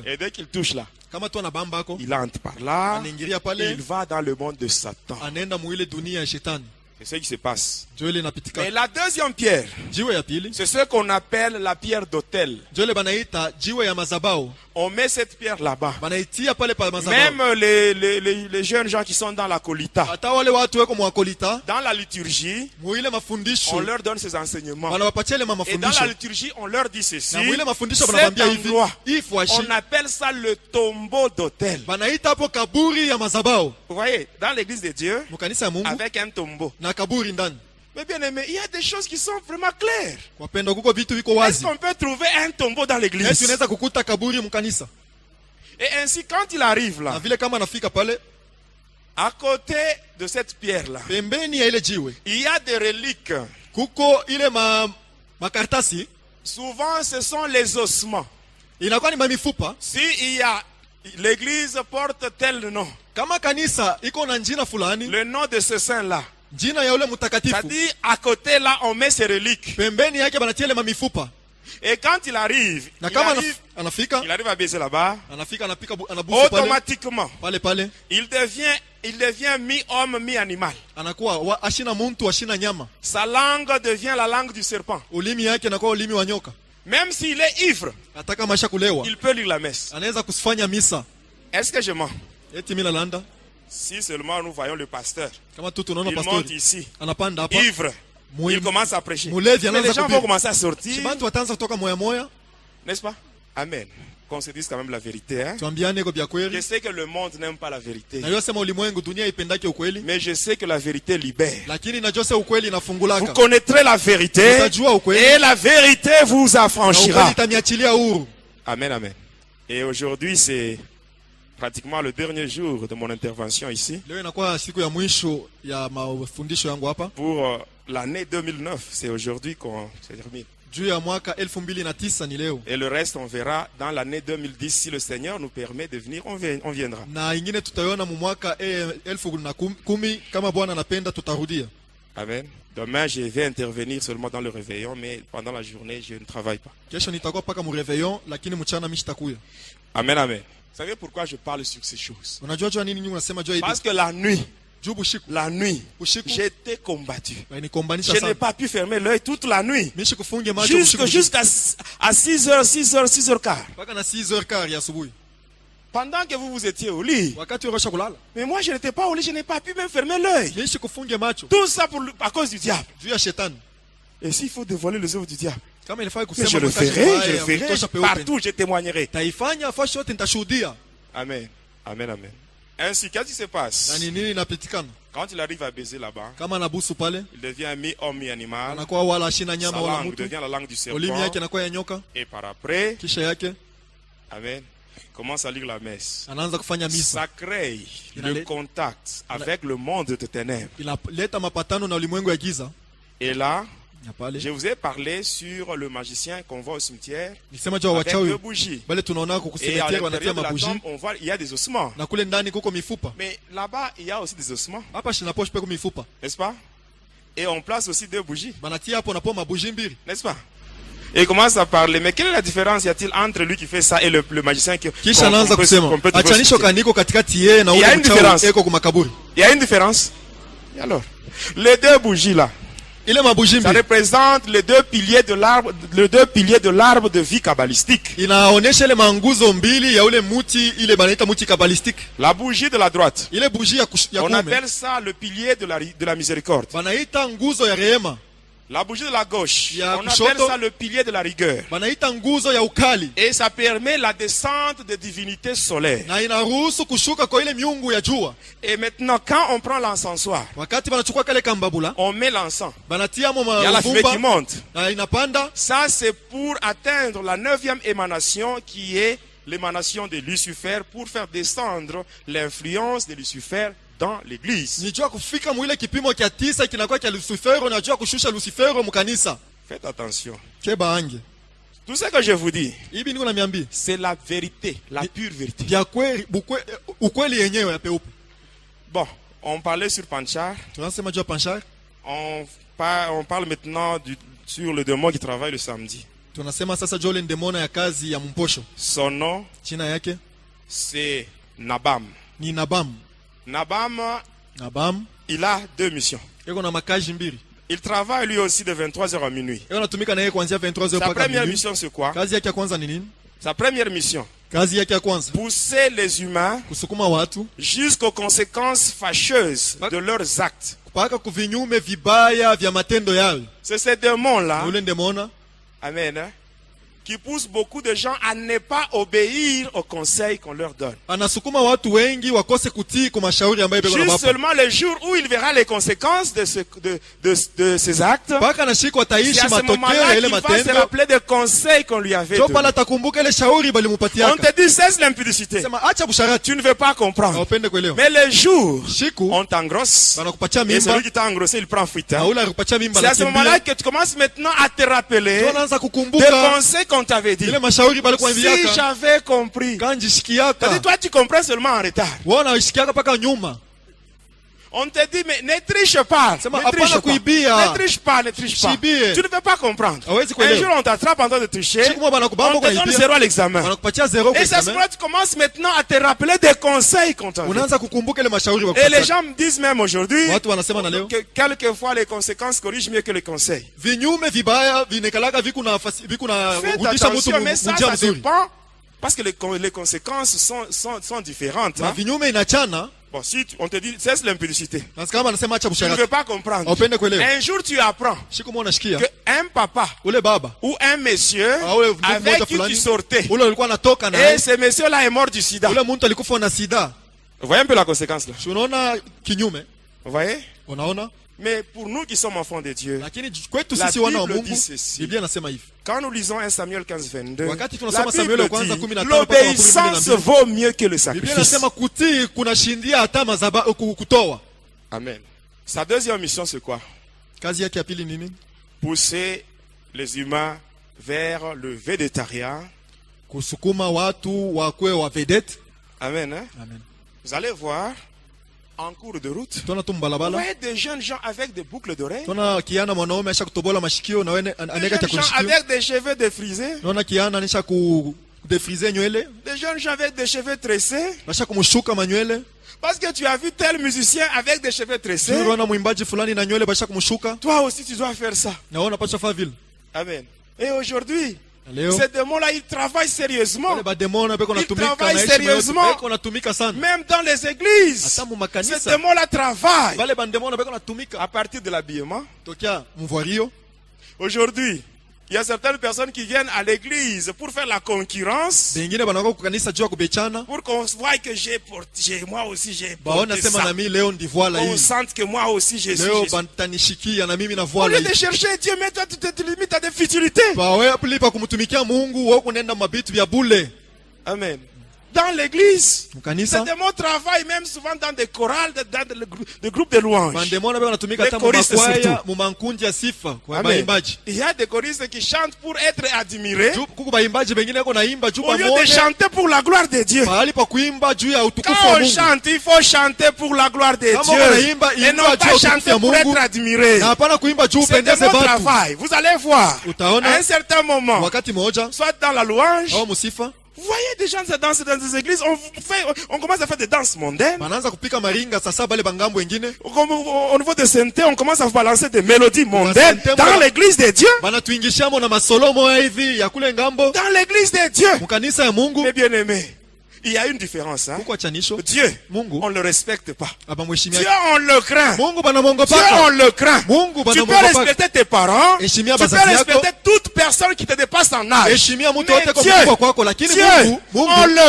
Et dès qu'il touche là, il entre par là, il va dans le monde de Satan. C'est ce qui se passe. Et la deuxième pierre, c'est ce qu'on appelle la pierre d'autel. On met cette pierre là-bas. Même les jeunes gens qui sont dans la kolita, dans la liturgie, on leur donne ces enseignements. Et dans la liturgie, on leur dit ceci. Cet endroit, on appelle ça le tombeau d'autel. Vous voyez, dans l'église de Dieu, avec un tombeau. Mais bien aimé, il y a des choses qui sont vraiment claires. Est-ce qu'on peut trouver un tombeau dans l'église? Et ainsi, quand il arrive là, à côté de cette pierre là, il y a des reliques. Souvent, ce sont les ossements. Si il y a, l'église porte tel nom, le nom de ce saint là, c'est-à-dire à côté là on met ses reliques. Et quand il arrive à baiser là-bas, automatiquement il devient mi-homme, mi-animal. Sa langue devient la langue du serpent. Même s'il est ivre, il peut lire la messe. Est-ce que je mens? Si seulement nous voyons le pasteur, il monte ici, ivre, il commence à prêcher. Mais les gens vont commencer à sortir. N'est-ce pas? Amen. Qu'on se dise quand même la vérité. Hein? Je sais que le monde n'aime pas la vérité. Mais je sais que la vérité libère. Vous connaîtrez la vérité et la vérité vous affranchira. Amen, amen. Et aujourd'hui, c'est pratiquement le dernier jour de mon intervention ici. Pour l'année 2009, c'est aujourd'hui qu'on se termine. Et le reste, on verra dans l'année 2010. Si le Seigneur nous permet de venir, on viendra. Amen. Demain, je vais intervenir seulement dans le réveillon, mais pendant la journée, je ne travaille pas. Amen, amen. Vous savez pourquoi je parle sur ces choses? Parce que la nuit, j'étais combattu. Je n'ai pas pu fermer l'œil toute la nuit. Jusqu'à 6h, 6h15. Pendant que vous étiez au lit. Mais moi je n'étais pas au lit, je n'ai pas pu même fermer l'œil. Tout ça à cause du diable. Et s'il faut dévoiler les œuvres du diable, mais je le ferai. Partout je témoignerai. Amen. Amen, amen. Ainsi, qu'est-ce qui se passe? Quand il arrive à baiser là-bas, il devient mi-homme, mi-animal. Sa langue devient la langue du serpent. Et par après, amen, commence à lire la messe. Ça crée le contact avec le monde de ténèbres. Et là, je vous ai parlé sur le magicien qu'on voit au cimetière avec 2 bougies. Et à l'intérieur de la tombe, on voit il y a des ossements. Mais là-bas, il y a aussi des ossements. N'est-ce pas? Et on place aussi 2 bougies. N'est-ce pas? Et il commence à parler. Mais quelle est la différence y a-t-il entre lui qui fait ça et le magicien qu'on peut Il y a une différence. Il y a une différence. Et alors, les 2 bougies là, ça représente les 2 piliers de l'arbre de vie kabbalistique. La bougie de la droite, on appelle ça le pilier de la miséricorde. La bougie de la gauche, on appelle ça le pilier de la rigueur. Et ça permet la descente des divinités solaires. Et maintenant, quand on prend l'encensoir, on met l'encens. Il y a la fumée qui monte. Ça, c'est pour atteindre la 9e émanation qui est l'émanation de Lucifer, pour faire descendre l'influence de Lucifer dans l'église. Faites attention. Tout ce que je vous dis, c'est la vérité, la pure vérité. Bon, on parlait sur Panchar. On parle maintenant sur le démon qui travaille le samedi. Son nom, c'est Nabam. Nabam, il a 2 missions. Il travaille lui aussi de 23h à minuit. Sa première mission c'est quoi? Sa première mission, pousser les humains jusqu'aux conséquences fâcheuses de leurs actes. C'est ces démons-là, amen, qui poussent beaucoup de gens à ne pas obéir aux conseils qu'on leur donne. Juste seulement le jour où il verra les conséquences de ces actes, c'est à ce moment-là qu'il va se rappeler des conseils qu'on lui avait donnés. On te dit cesse l'impudicité. Tu ne veux pas comprendre. Mais le jour où on t'engrosse, et celui qui t'a engrossé, il prend fuite. C'est à ce moment-là que tu commences maintenant à te rappeler des conseils qu'on t'avait dit. Si j'avais compris. Toi tu comprends seulement en retard. On te dit mais ne triche pas. Ne triche pas. Tu ne peux pas comprendre. Un jour on t'attrape en train de tricher. On te donne 0 à l'examen. Et c'est à ce moment-là tu commences maintenant à te rappeler des conseils qu'on t'a dit. Et les gens me disent même aujourd'hui que quelquefois les conséquences corrigent mieux que les conseils. Faites attention, mais ça dépend. Parce que les conséquences sont différentes. Bon, si on te dit, cesse l'impudicité. Tu ne veux pas comprendre. Un jour tu apprends qu'un papa ou un monsieur avec qui tu sortais, et ce monsieur-là est mort du sida. Vous voyez un peu la conséquence là? Vous voyez? Mais pour nous qui sommes enfants de Dieu, la Bible dit ceci. Quand nous lisons 1 Samuel 15:22, la Bible dit l'obéissance vaut mieux que le sacrifice. Amen. Sa deuxième mission c'est quoi? Pousser les humains vers le végétariat. Amen. Hein? Amen. Vous allez voir. En cours de route, vous voyez des jeunes gens avec des boucles d'oreilles, des jeunes gens avec des cheveux défrisés, des jeunes gens avec des cheveux tressés, parce que tu as vu tel musicien avec des cheveux tressés, toi aussi tu dois faire ça. Amen. Et aujourd'hui, ces démons-là, ils travaillent sérieusement. Ils travaillent sérieusement. Même dans les églises. Ces démons-là travaillent. À partir de l'habillement. Aujourd'hui, il y a certaines personnes qui viennent à l'église pour faire la concurrence. Pour qu'on voit que moi aussi j'ai porté ça. On sente que moi aussi j'ai su. Au lieu de chercher Dieu, mais toi tu te limites à des futilités. Amen. Dans l'église, ces démons travaillent même souvent dans des chorales, dans des groupes de louanges. Les choristes surtout. Amen. Il y a des choristes qui chantent pour être admirés. Au lieu de chanter pour la gloire de Dieu. Quand on chante, il faut chanter pour la gloire de Dieu. Et non pas chanter pour être admiré. Ces démons travaillent. Vous allez voir. À un certain moment, soit dans la louange, vous voyez des gens qui dansent dans des églises, on commence à faire des danses mondaines. Au niveau de synthé, on commence à balancer des mélodies mondaines dans l'église de Dieu. Dans l'église de Dieu. Mais bien aimé, il y a une différence. Hein? Dieu, on ne le respecte pas. Dieu, on le craint. Dieu, on le craint. Tu peux respecter tes parents. Tu peux respecter toute personne qui te dépasse en âge. Mais Dieu, on le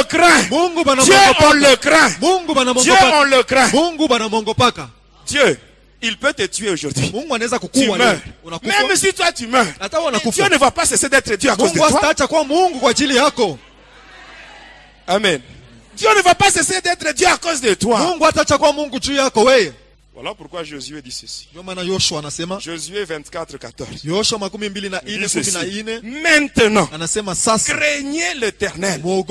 craint. Dieu, on le craint. Dieu, on le craint. Dieu, il peut te tuer aujourd'hui. Tu meurs. Même si toi tu meurs, Dieu ne va pas cesser d'être Dieu à cause de toi. Amen. Dieu ne va pas cesser d'être Dieu à cause de toi. Voilà pourquoi Josué dit ceci. Josué 24, 14. Maintenant, craignez l'Éternel et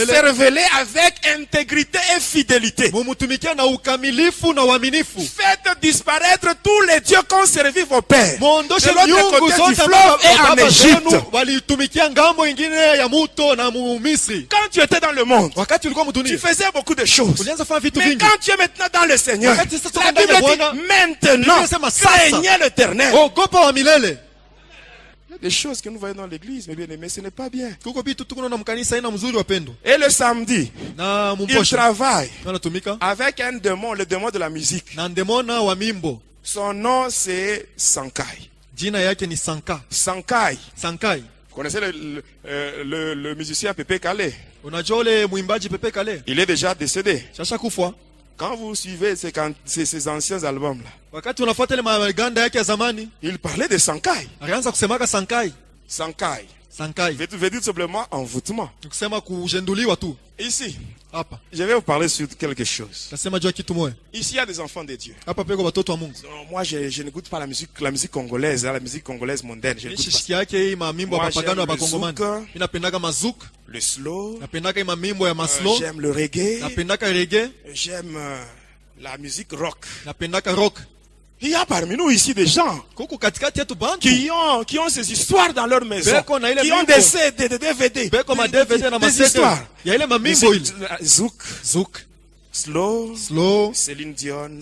servez-le avec intégrité et fidélité. Faites disparaître tous les dieux qu'ont servi vos pères de l'autre côté du fleuve et en Égypte. Quand tu étais dans le monde, tu faisais beaucoup de choses. Mais quand tu es maintenant dans le Seigneur, la Bible dit maintenant, craignez l'Éternel. Il y a des choses que nous voyons dans l'église, mes bien-aimés, ce n'est pas bien. Et le samedi, il travaille avec un démon, le démon de la musique. Son nom c'est Sankai. Sankai. Vous connaissez le musicien Pepe Kale? Il est déjà décédé. Quand vous suivez ces anciens albums-là, il parlait de Sankai. Sankai veut dire simplement envoûtement. Ici, je vais vous parler sur quelque chose. Ici, il y a des enfants de Dieu. Moi, je n'écoute pas la musique congolaise, la musique congolaise mondaine. Je n'écoute pas. Moi, j'aime le slow, j'aime le reggae, j'aime la musique rock. Il y a parmi nous ici des gens qui ont ces histoires dans leur maison, qui ont des CD, des DVD, des histoires. Zouk, Slow, Céline Dion.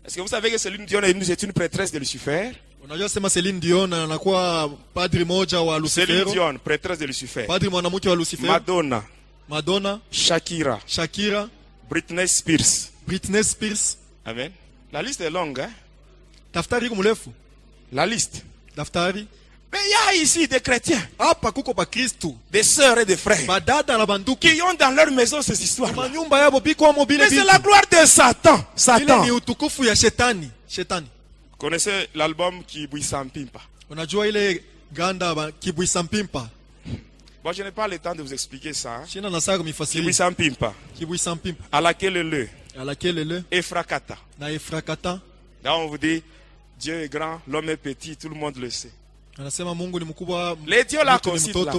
Est-ce que vous savez que Céline Dion est une prêtresse de Lucifer? Céline Dion, prêtresse de Lucifer. Madonna, Shakira, Britney Spears. Amen. La liste est longue, hein? La liste. Mais il y a ici des chrétiens, des sœurs et des frères, qui ont dans leur maison ces histoires. Mais c'est la gloire de Satan. Vous connaissez l'album Kibwisa Mpimpa? Bon, je n'ai pas le temps de vous expliquer ça. Kibwisa Mpimpa. À laquelle le Efrakata. Là, on vous dit, Dieu est grand, l'homme est petit, tout le monde le sait. Les dieux là qu'on cite là, ce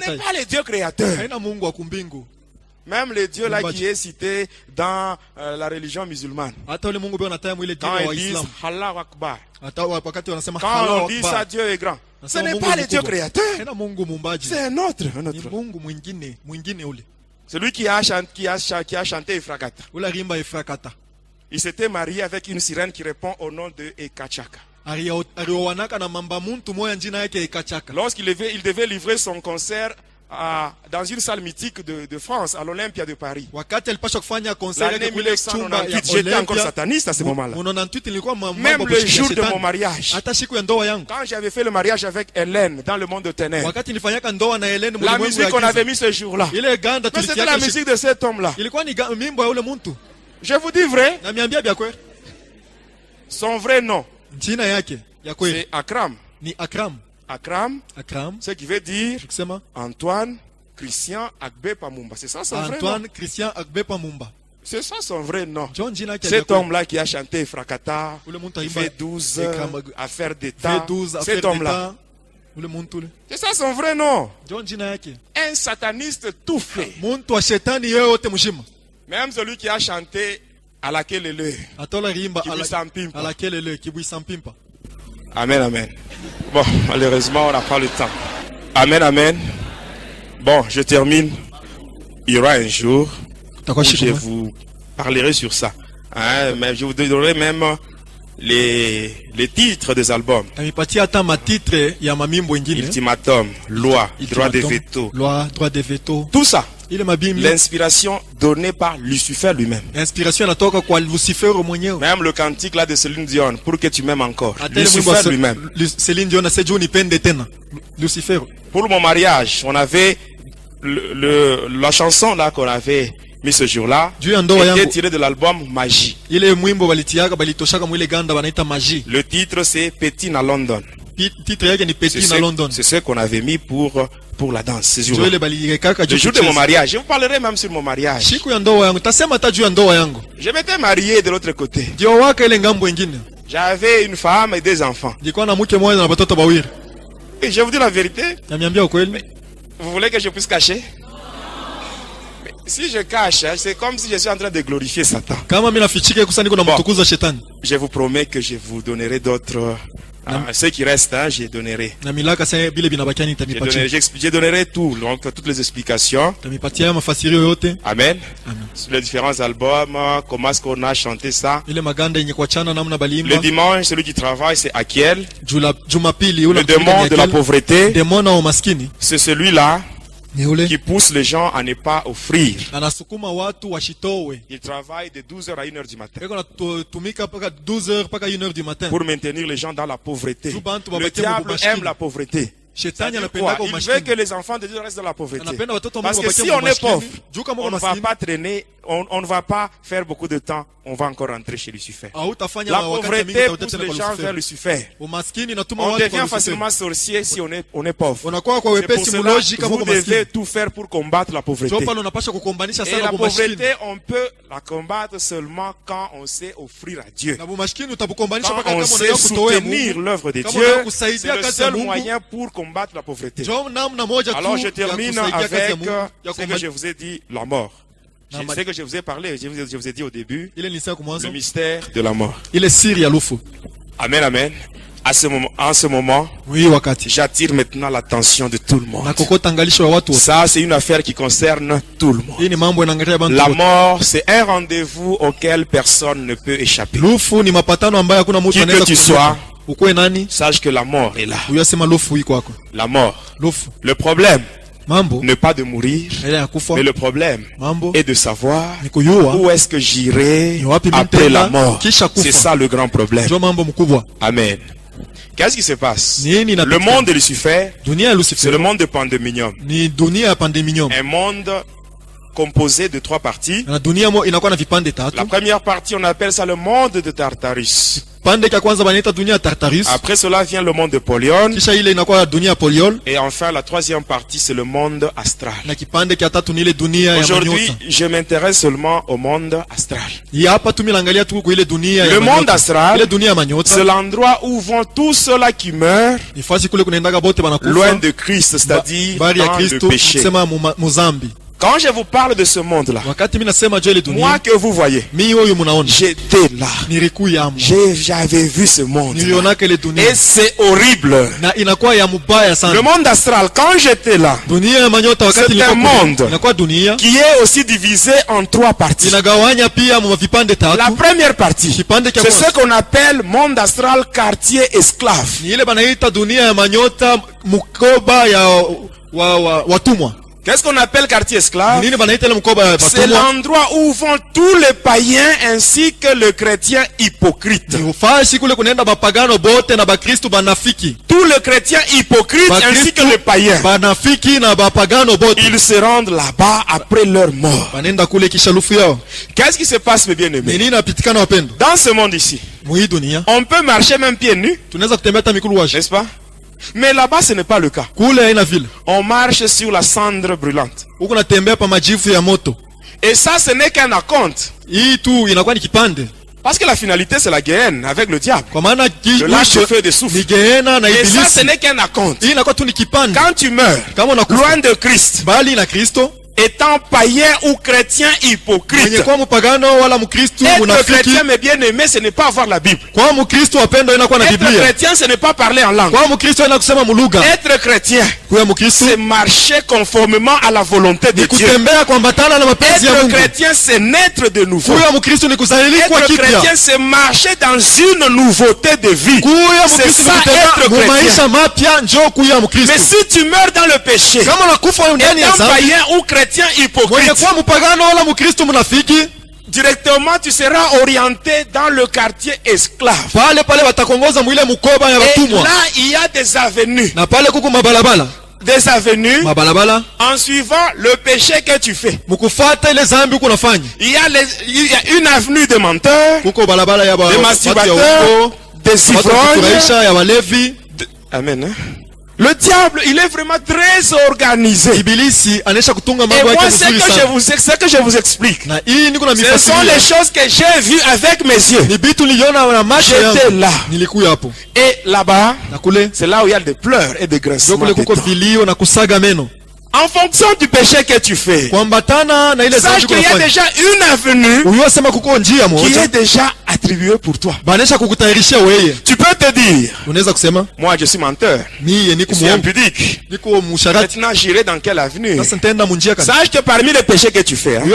n'est pas les dieux créateurs. Même les dieux là qui est cité dans la religion musulmane. Quand ils disent Allah Akbar, quand on dit ça, Dieu est grand, ce n'est pas les dieux créateurs. C'est un autre. Celui qui a chanté Efrakata. Il s'était marié avec une sirène qui répond au nom de Ekachaka. Lorsqu'il devait livrer son concert dans une salle mythique de France, à l'Olympia de Paris. L'année 1998, j'étais encore sataniste à ce moment-là. Même le jour de mon mariage, quand j'avais fait le mariage avec Hélène dans le monde de ténèbres, la musique qu'on avait mis ce jour-là, mais c'était la musique de cet homme-là. Je vous dis vrai, son vrai nom, c'est Akram. Akram, ce qui veut dire Antoine Christian Agbe Pamumba. C'est ça son vrai nom. Antoine Christian Agbe Pamumba. C'est ça son vrai nom. Cet homme-là qui a chanté Frakata, V12, Affaire d'État. Cet homme-là. C'est ça son vrai nom. Un sataniste tout fait. Même celui qui a chanté à laquelle le Kibwisa. Amen. Bon, malheureusement, on n'a pas le temps. Amen. Bon, je termine. Il y aura un jour où je vous parlerai sur ça. Mais je vous donnerai même les titres des albums. Ultimatum, loi, droit de veto. Tout ça. L'inspiration donnée par Lucifer lui-même. Même le cantique là de Céline Dion, pour que tu m'aimes encore. Lucifer lui-même. Pour mon mariage, on avait la chanson là qu'on avait mis ce jour-là était tirée de l'album Magie. Le titre c'est Petit à London. C'est ce qu'on avait mis pour pour la danse, ce jour-là. Le jour de mon mariage. Je vous parlerai même sur mon mariage. Je m'étais marié de l'autre côté. J'avais une femme et 2 enfants. Et je vous dis la vérité. Vous voulez que je puisse cacher? Mais si je cache, c'est comme si je suis en train de glorifier Satan. Je vous promets que je vous donnerai d'autres. Ceux qui restent, je donnerai. Je donnerai tout, donc toutes les explications. Amen. Sur les différents albums, comment est-ce qu'on a chanté ça. Le dimanche, celui qui travaille, c'est Akiel. Le démon de la pauvreté, c'est celui-là qui pousse les gens à ne pas offrir. Il travaille de 12h à 1h du matin pour maintenir les gens dans la pauvreté. Le diable aime la pauvreté. C'est-à-dire quoi? Il veut que les enfants de Dieu restent dans la pauvreté. Parce que si on est pauvre, on ne va pas traîner, on ne va pas faire beaucoup de temps, on va encore rentrer chez Lucifer. La pauvreté pousse les gens vers Lucifer. On devient facilement sorcier si on est pauvre. C'est pour cela que vous devez tout faire pour combattre la pauvreté. Et la pauvreté, on peut la combattre seulement quand on sait offrir à Dieu. Quand on sait soutenir l'œuvre de Dieu, c'est le seul moyen pour combattre la pauvreté. Alors je termine avec ce que je vous ai dit, la mort. Ce que je vous ai parlé, je vous ai dit au début, le mystère de la mort. Amen, amen. En ce moment, j'attire maintenant l'attention de tout le monde. Ça, c'est une affaire qui concerne tout le monde. La mort, c'est un rendez-vous auquel personne ne peut échapper. Qui que tu sois, sache que la mort est là. La mort. Le problème n'est pas de mourir, mais le problème est de savoir où est-ce que j'irai après la mort. C'est ça le grand problème. Amen. Qu'est-ce qui se passe? Le monde de Lucifer, c'est le monde de Pandémonium. Un monde composé de 3 parties. La première partie, on appelle ça le monde de Tartarus. Après cela vient le monde de Polion. Et enfin, la 3e partie, c'est le monde astral. Aujourd'hui, je m'intéresse seulement au monde astral. Le monde astral, c'est l'endroit où vont tous ceux-là qui meurent loin de Christ, c'est-à-dire dans le péché. Quand je vous parle de ce monde-là, moi que vous voyez, j'étais là. J'avais vu ce monde. Et c'est horrible. Le monde astral, quand j'étais là, c'est un monde qui est aussi divisé en 3 parties. La première partie, c'est ce qu'on appelle monde astral quartier esclave. Qu'est-ce qu'on appelle quartier esclave? C'est l'endroit où vont tous les païens ainsi que les chrétiens hypocrites. Tous les chrétiens hypocrites ainsi que les païens, ils se rendent là-bas après leur mort. Qu'est-ce qui se passe, mes bien-aimés? Dans ce monde ici, on peut marcher même pieds nus, n'est-ce pas? Mais là-bas, ce n'est pas le cas. On marche sur la cendre brûlante. Et ça, ce n'est qu'un acompte. Parce que la finalité, c'est la guerre avec le diable. Le lâche-feu de souffle. Et ça, ce n'est qu'un acompte. Quand tu meurs, loin de Christ, étant païen ou chrétien hypocrite, être chrétien mais bien aimé, ce n'est pas avoir la Bible. Être chrétien, ce n'est pas parler en langue. Être chrétien, c'est marcher conformément à la volonté de Dieu. Être chrétien, c'est naître de nouveau. Être chrétien, c'est marcher dans une nouveauté de vie. C'est ça être chrétien. Mais si tu meurs dans le péché, étant païen ou chrétien hypocrite, directement tu seras orienté dans le quartier esclave. Et là il y a des avenues. Des avenues en suivant le péché que tu fais. Il y a une avenue de menteurs, de masturbateurs, des ivrognes. Amen. Le diable, il est vraiment très organisé. Et moi, c'est que je vous explique. Ce sont les choses que j'ai vues avec mes yeux. J'étais là. Et là-bas, c'est là où il y a des pleurs et des grincements. En fonction du péché que tu fais, sache qu'il y a déjà une avenue qui est déjà attribuée pour toi. Tu peux te dire, moi je suis menteur, je suis impudique. Maintenant j'irai dans quelle avenue? Sache que parmi les péchés que tu fais, il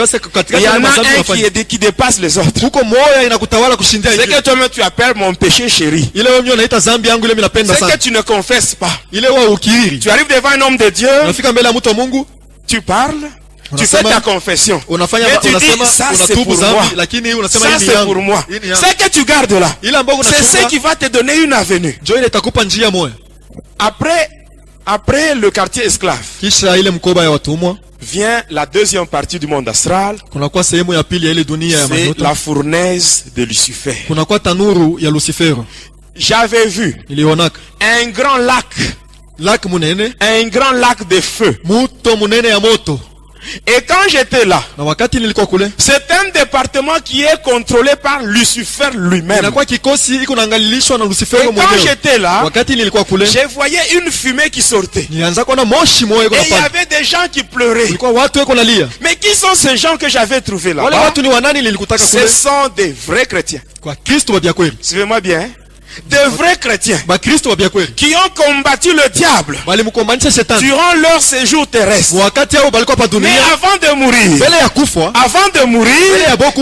y en a un qui dépasse les autres. C'est que toi-même tu appelles mon péché chéri. C'est que tu ne confesses pas. Tu arrives devant un homme de Dieu, tu parles, tu fais ta confession, mais tu dis ça c'est pour moi, ça c'est pour moi. C'est que tu gardes là, c'est ce qui va te donner une avenue. Après le quartier esclave, vient la deuxième partie du monde astral, c'est la fournaise de Lucifer. J'avais vu un grand lac, un grand lac de feu. Et quand j'étais là, c'est un département qui est contrôlé par Lucifer lui-même. Et quand j'étais là, je voyais une fumée qui sortait. Et il y avait des gens qui pleuraient. Mais qui sont ces gens que j'avais trouvés là? Ce sont des vrais chrétiens. Suivez-moi bien. Des vrais chrétiens qui ont combattu le diable durant leur séjour terrestre. Mais avant de mourir,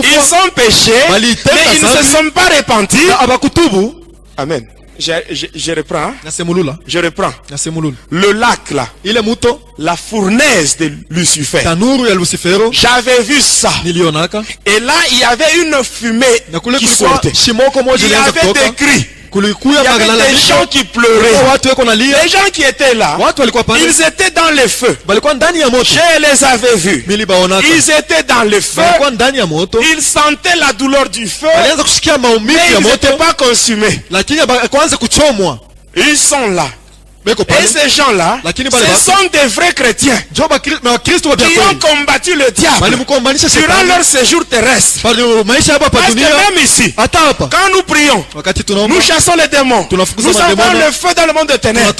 ils ont péché, mais ils ne se sont pas repentis. Amen. Je reprends. Je reprends. Le lac là, la fournaise de Lucifer. J'avais vu ça. Et là, il y avait une fumée qui sortait. Il y avait des cris. Il y avait des gens qui pleuraient. Les gens qui étaient là, ils étaient dans le feu. Je les avais vus. Ils étaient dans le feu. Ils sentaient la douleur du feu. Mais ils n'étaient pas consumés. Ils sont là. Et ces gens-là, ce sont des vrais chrétiens qui ont combattu le diable durant leur séjour terrestre. Parce que même ici, quand nous prions, nous chassons les démons, nous envoyons le feu dans le monde de ténèbres.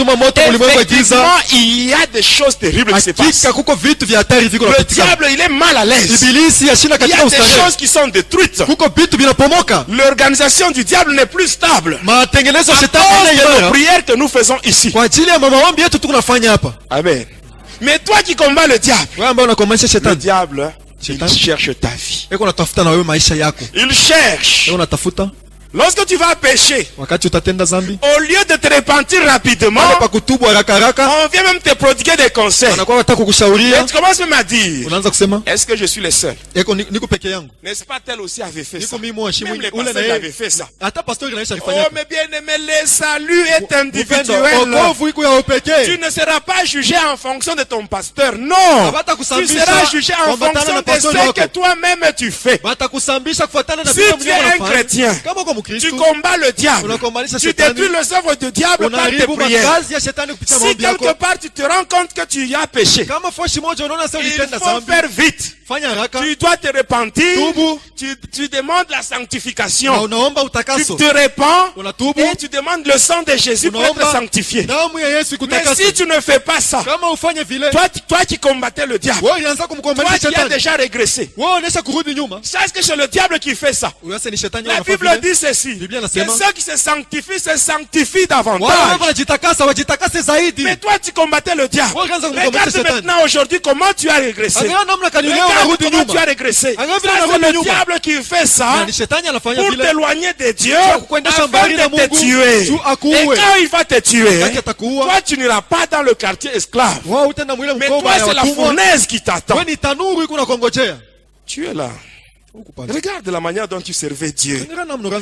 Effectivement, il y a des choses terribles qui se passent. Le diable, il est mal à l'aise. Il y a des choses qui sont détruites. L'organisation du diable n'est plus stable à cause de nos prières que nous faisons ici. Amen. Mais toi qui combats le diable, il cherche ta vie. Il cherche. Lorsque tu vas pécher, au lieu de te repentir rapidement, on vient même te prodiguer des conseils. Et tu commences même à dire, est-ce que je suis le seul? N'est-ce pas tel aussi avait fait ça? Même les pasteurs avaient fait ça. Oh mais bien aimé, le salut est individuel. Tu ne seras pas jugé en fonction de ton pasteur. Non. Tu seras jugé en fonction de ce que toi-même tu fais. Si tu es un chrétien, tu combats le diable, tu détruis les œuvres du diable par tes prières. Si quelque part tu te rends compte que tu y as péché, il faut faire vite. Tu dois te repentir, tu demandes la sanctification, tu te repens et tu demandes le sang de Jésus pour être sanctifié. Mais si tu ne fais pas ça, toi qui combattais le diable, toi qui as déjà régressé, sache que c'est le diable qui fait ça. La Bible dit ceci, que ceux qui se sanctifient davantage. Mais toi tu combattais le diable. Regarde maintenant aujourd'hui comment tu as régressé. Comment tu as régressé. C'est le diable qui fait ça pour t'éloigner de Dieu afin de te tuer. Et quand il va te tuer, toi tu n'iras pas dans le quartier esclave. Mais toi c'est la fournaise qui t'attend. Tu es là. Regarde la manière dont tu servais Dieu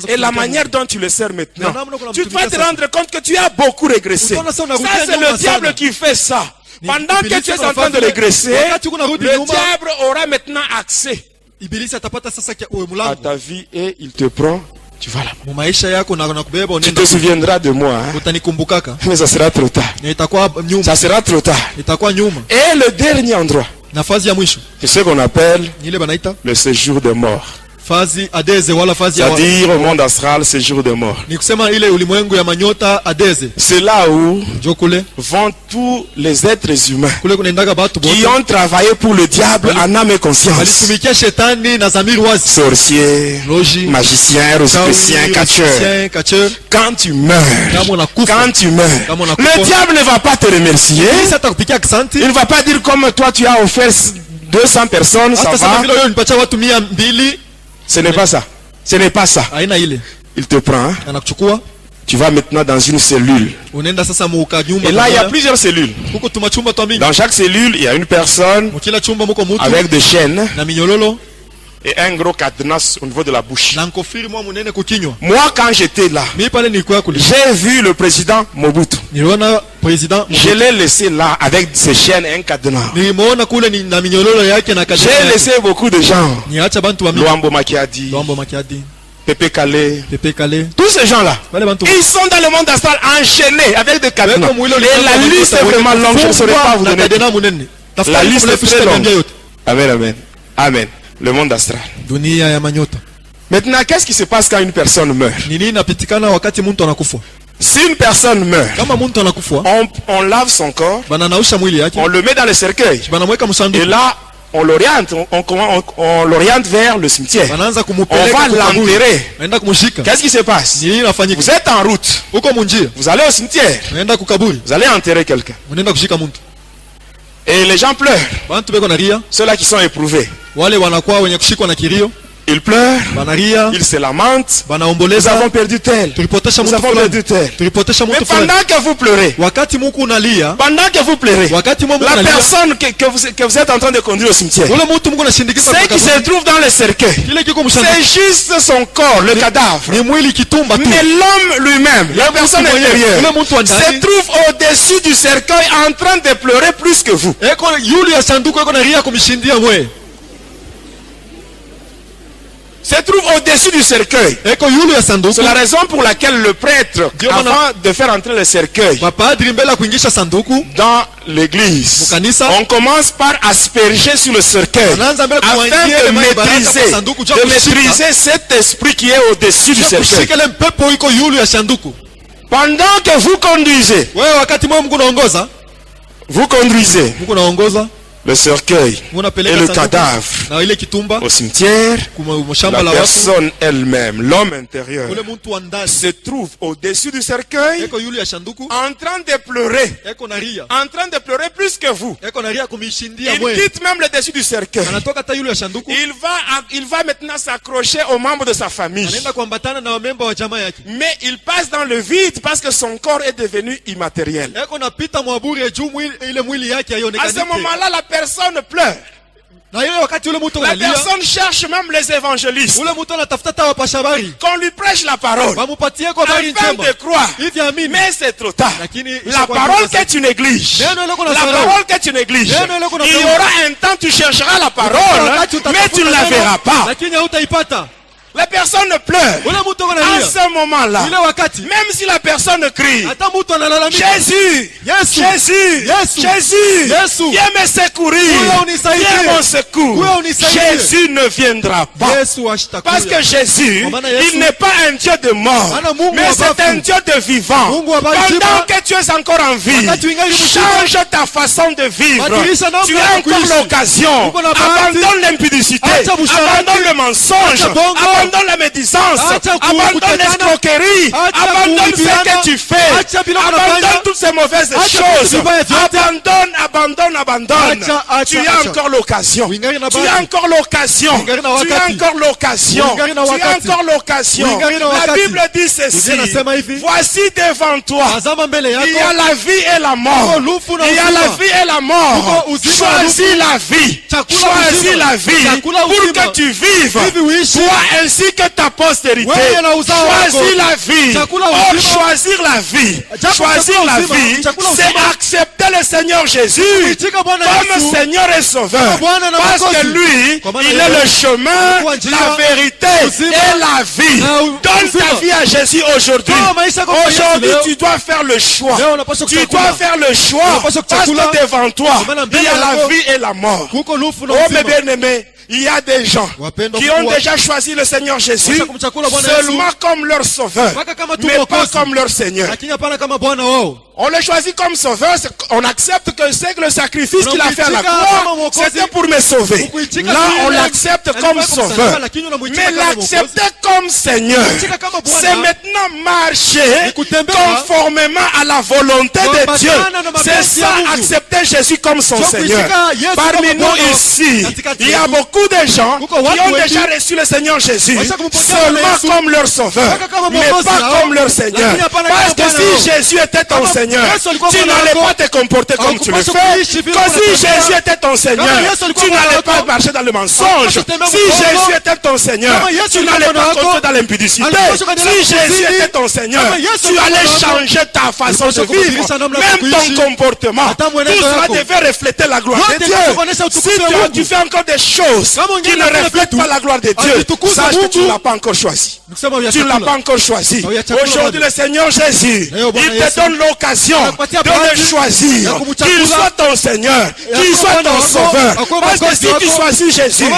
et la manière dont tu le sers maintenant. Tu vas te rendre compte que tu as beaucoup régressé. Ça c'est le diable qui fait ça. Pendant que tu es en train de régresser, le diable aura maintenant accès à ta vie et il te prend Tu vas là. Tu te souviendras de moi. Hein? Mais ça sera trop tard. Ça sera trop tard. Et le dernier endroit, c'est ce qu'on appelle le séjour de mort. C'est-à-dire au monde astral, séjour de mort. C'est là où vont tous les êtres humains qui ont travaillé pour le diable en âme et conscience. Sorciers, magiciens, rosicruciens, catcheurs. Quand tu meurs, le diable ne va pas te remercier. Il ne va pas dire comme toi tu as offert 200 personnes, ça va. Ce n'est pas ça. Ce n'est pas ça. Il te prend. Hein? Tu vas maintenant dans une cellule. Et là, il y a plusieurs cellules. Dans chaque cellule, il y a une personne avec des chaînes et un gros cadenas au niveau de la bouche. Moi, quand j'étais là, j'ai vu le président Mobutu. Je l'ai laissé là avec ses chaînes et un cadenas. J'ai laissé beaucoup de gens. Luambo Makiadi, Pépé Calais, tous ces gens-là, ils sont dans le monde astral enchaînés avec des cadenas. Et la liste est vraiment longue, je ne saurais pas vous donner. La liste est très longue. Amen, amen. Amen. Le monde astral. Maintenant, qu'est-ce qui se passe quand une personne meurt? Si une personne meurt, on lave son corps, on le met dans le cercueil. Et là, on l'oriente vers le cimetière. On va l'enterrer. Qu'est-ce qui se passe? Vous êtes en route. Vous allez au cimetière. Vous allez enterrer quelqu'un. Et les gens pleurent. Ceux-là qui sont éprouvés. Ils pleurent, ils se lamentent. Nous avons perdu tel. Nous avons perdu tel. Mais pendant que vous pleurez, la personne que vous êtes en train de conduire au cimetière, c'est qui se trouve dans le cercueil, c'est juste son corps, le cadavre. Mais l'homme lui-même, la personne intérieure, se trouve au-dessus du cercueil en train de pleurer plus que vous. Se trouve au-dessus du cercueil. C'est la raison pour laquelle le prêtre, avant de faire entrer le cercueil dans l'église, on commence par asperger sur le cercueil afin de maîtriser cet esprit qui est au-dessus du cercueil. Pendant que vous conduisez, le cercueil et le cadavre au cimetière, la personne elle-même, l'homme intérieur, se trouve au-dessus du cercueil en train de pleurer, plus que vous. Il quitte même le dessus du cercueil. Il va maintenant s'accrocher aux membres de sa famille. Mais il passe dans le vide parce que son corps est devenu immatériel. À ce moment-là, la personne pleure. La personne cherche même les évangélistes qu'on lui prêche la parole afin de croire. Mais c'est trop tard. La parole que tu négliges, il y aura un temps tu chercheras la parole, mais tu ne la verras pas. La personne pleure. À ce moment-là, même si la personne crie, Jésus, viens me secourir, viens mon secours, Jésus ne viendra pas. Parce que Jésus, il n'est pas un Dieu de mort, mais c'est un Dieu de vivant. Pendant que tu es encore en vie, change ta façon de vivre. Tu as encore l'occasion. Abandonne l'impudicité, abandonne le mensonge, abandonne la médisance, abandonne l'escroquerie, abandonne ce que tu fais, abandonne toutes ces mauvaises choses, abandonne. Tu as encore l'occasion. La Bible dit ceci: voici devant toi, il y a la vie et la mort. Choisis la vie pour que tu vives. Sois un ainsi que ta postérité. Choisis la vie. Or, choisir la vie. Choisir la vie, c'est accepter le Seigneur Jésus comme Seigneur et Sauveur. Parce que lui, il est le chemin, la vérité et la vie. Donne ta vie à Jésus aujourd'hui. Aujourd'hui, tu dois faire le choix. Tu dois faire le choix. Parce que devant toi, il y a la vie et la mort. Oh mes bien-aimés, il y a des gens qui ont déjà choisi le Seigneur Jésus seulement comme leur sauveur, mais pas comme leur Seigneur. On le choisit comme sauveur, on accepte que c'est le sacrifice qu'il a fait à la croix, c'était pour me sauver. Là, on l'accepte comme sauveur. Mais l'accepter comme Seigneur, c'est maintenant marcher conformément à la volonté de Dieu. C'est ça, accepter Jésus comme son Seigneur. Parmi nous ici, il y a beaucoup de gens qui ont déjà reçu le Seigneur Jésus seulement comme leur sauveur, mais pas comme leur Seigneur. Parce que si Jésus était ton Seigneur, tu n'allais pas te comporter comme tu le fais. Quand si Jésus était ton Seigneur, tu n'allais pas marcher dans le mensonge. Si Jésus était ton Seigneur, tu n'allais pas compter dans l'impudicité. Si Jésus était ton Seigneur, tu allais changer ta façon de vivre, même ton comportement. Tout cela devait refléter la gloire de Dieu. Si tu fais encore des choses qui ne reflètent pas la gloire de Dieu, sache que tu ne l'as pas encore choisi. Tu ne l'as pas encore choisi. Aujourd'hui, le Seigneur Jésus, il te donne l'occasion de le choisir, qu'il soit ton Seigneur, qu'il soit ton sauveur. Parce que si tu choisis Jésus, les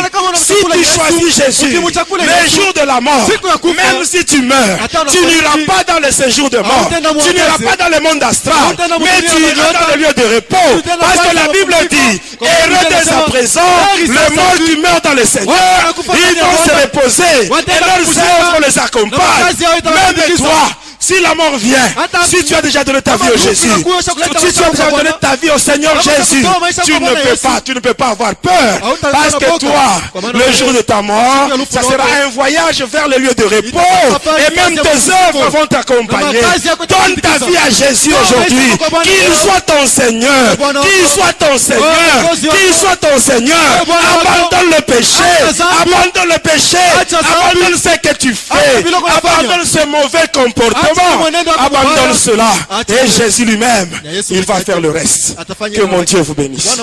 jours de la mort, même si tu meurs, tu n'iras pas dans le séjour de mort, tu n'iras pas dans le monde astral, mais tu iras dans le lieu de repos. Parce que la Bible dit, heureux dès à présent, le mort qui meurt dans le Seigneur, ils vont se reposer et leurs œuvres les accompagnent. Même toi, si la mort vient, si tu as déjà donné ta vie au Jésus, si tu as déjà donné ta vie au Seigneur Jésus, tu ne peux pas avoir peur. Parce que toi, le jour de ta mort, ça sera un voyage vers le lieu de repos. Et même tes œuvres vont t'accompagner. Donne ta vie à Jésus aujourd'hui. Qu'il soit ton Seigneur. Qu'il soit ton Seigneur. Qu'il soit ton Seigneur. Abandonne le péché. Abandonne le péché. Abandonne ce que tu fais. Abandonne ce mauvais comportement. Abandonne cela. Et Jésus lui-même, il va faire le reste. Que mon Dieu vous bénisse.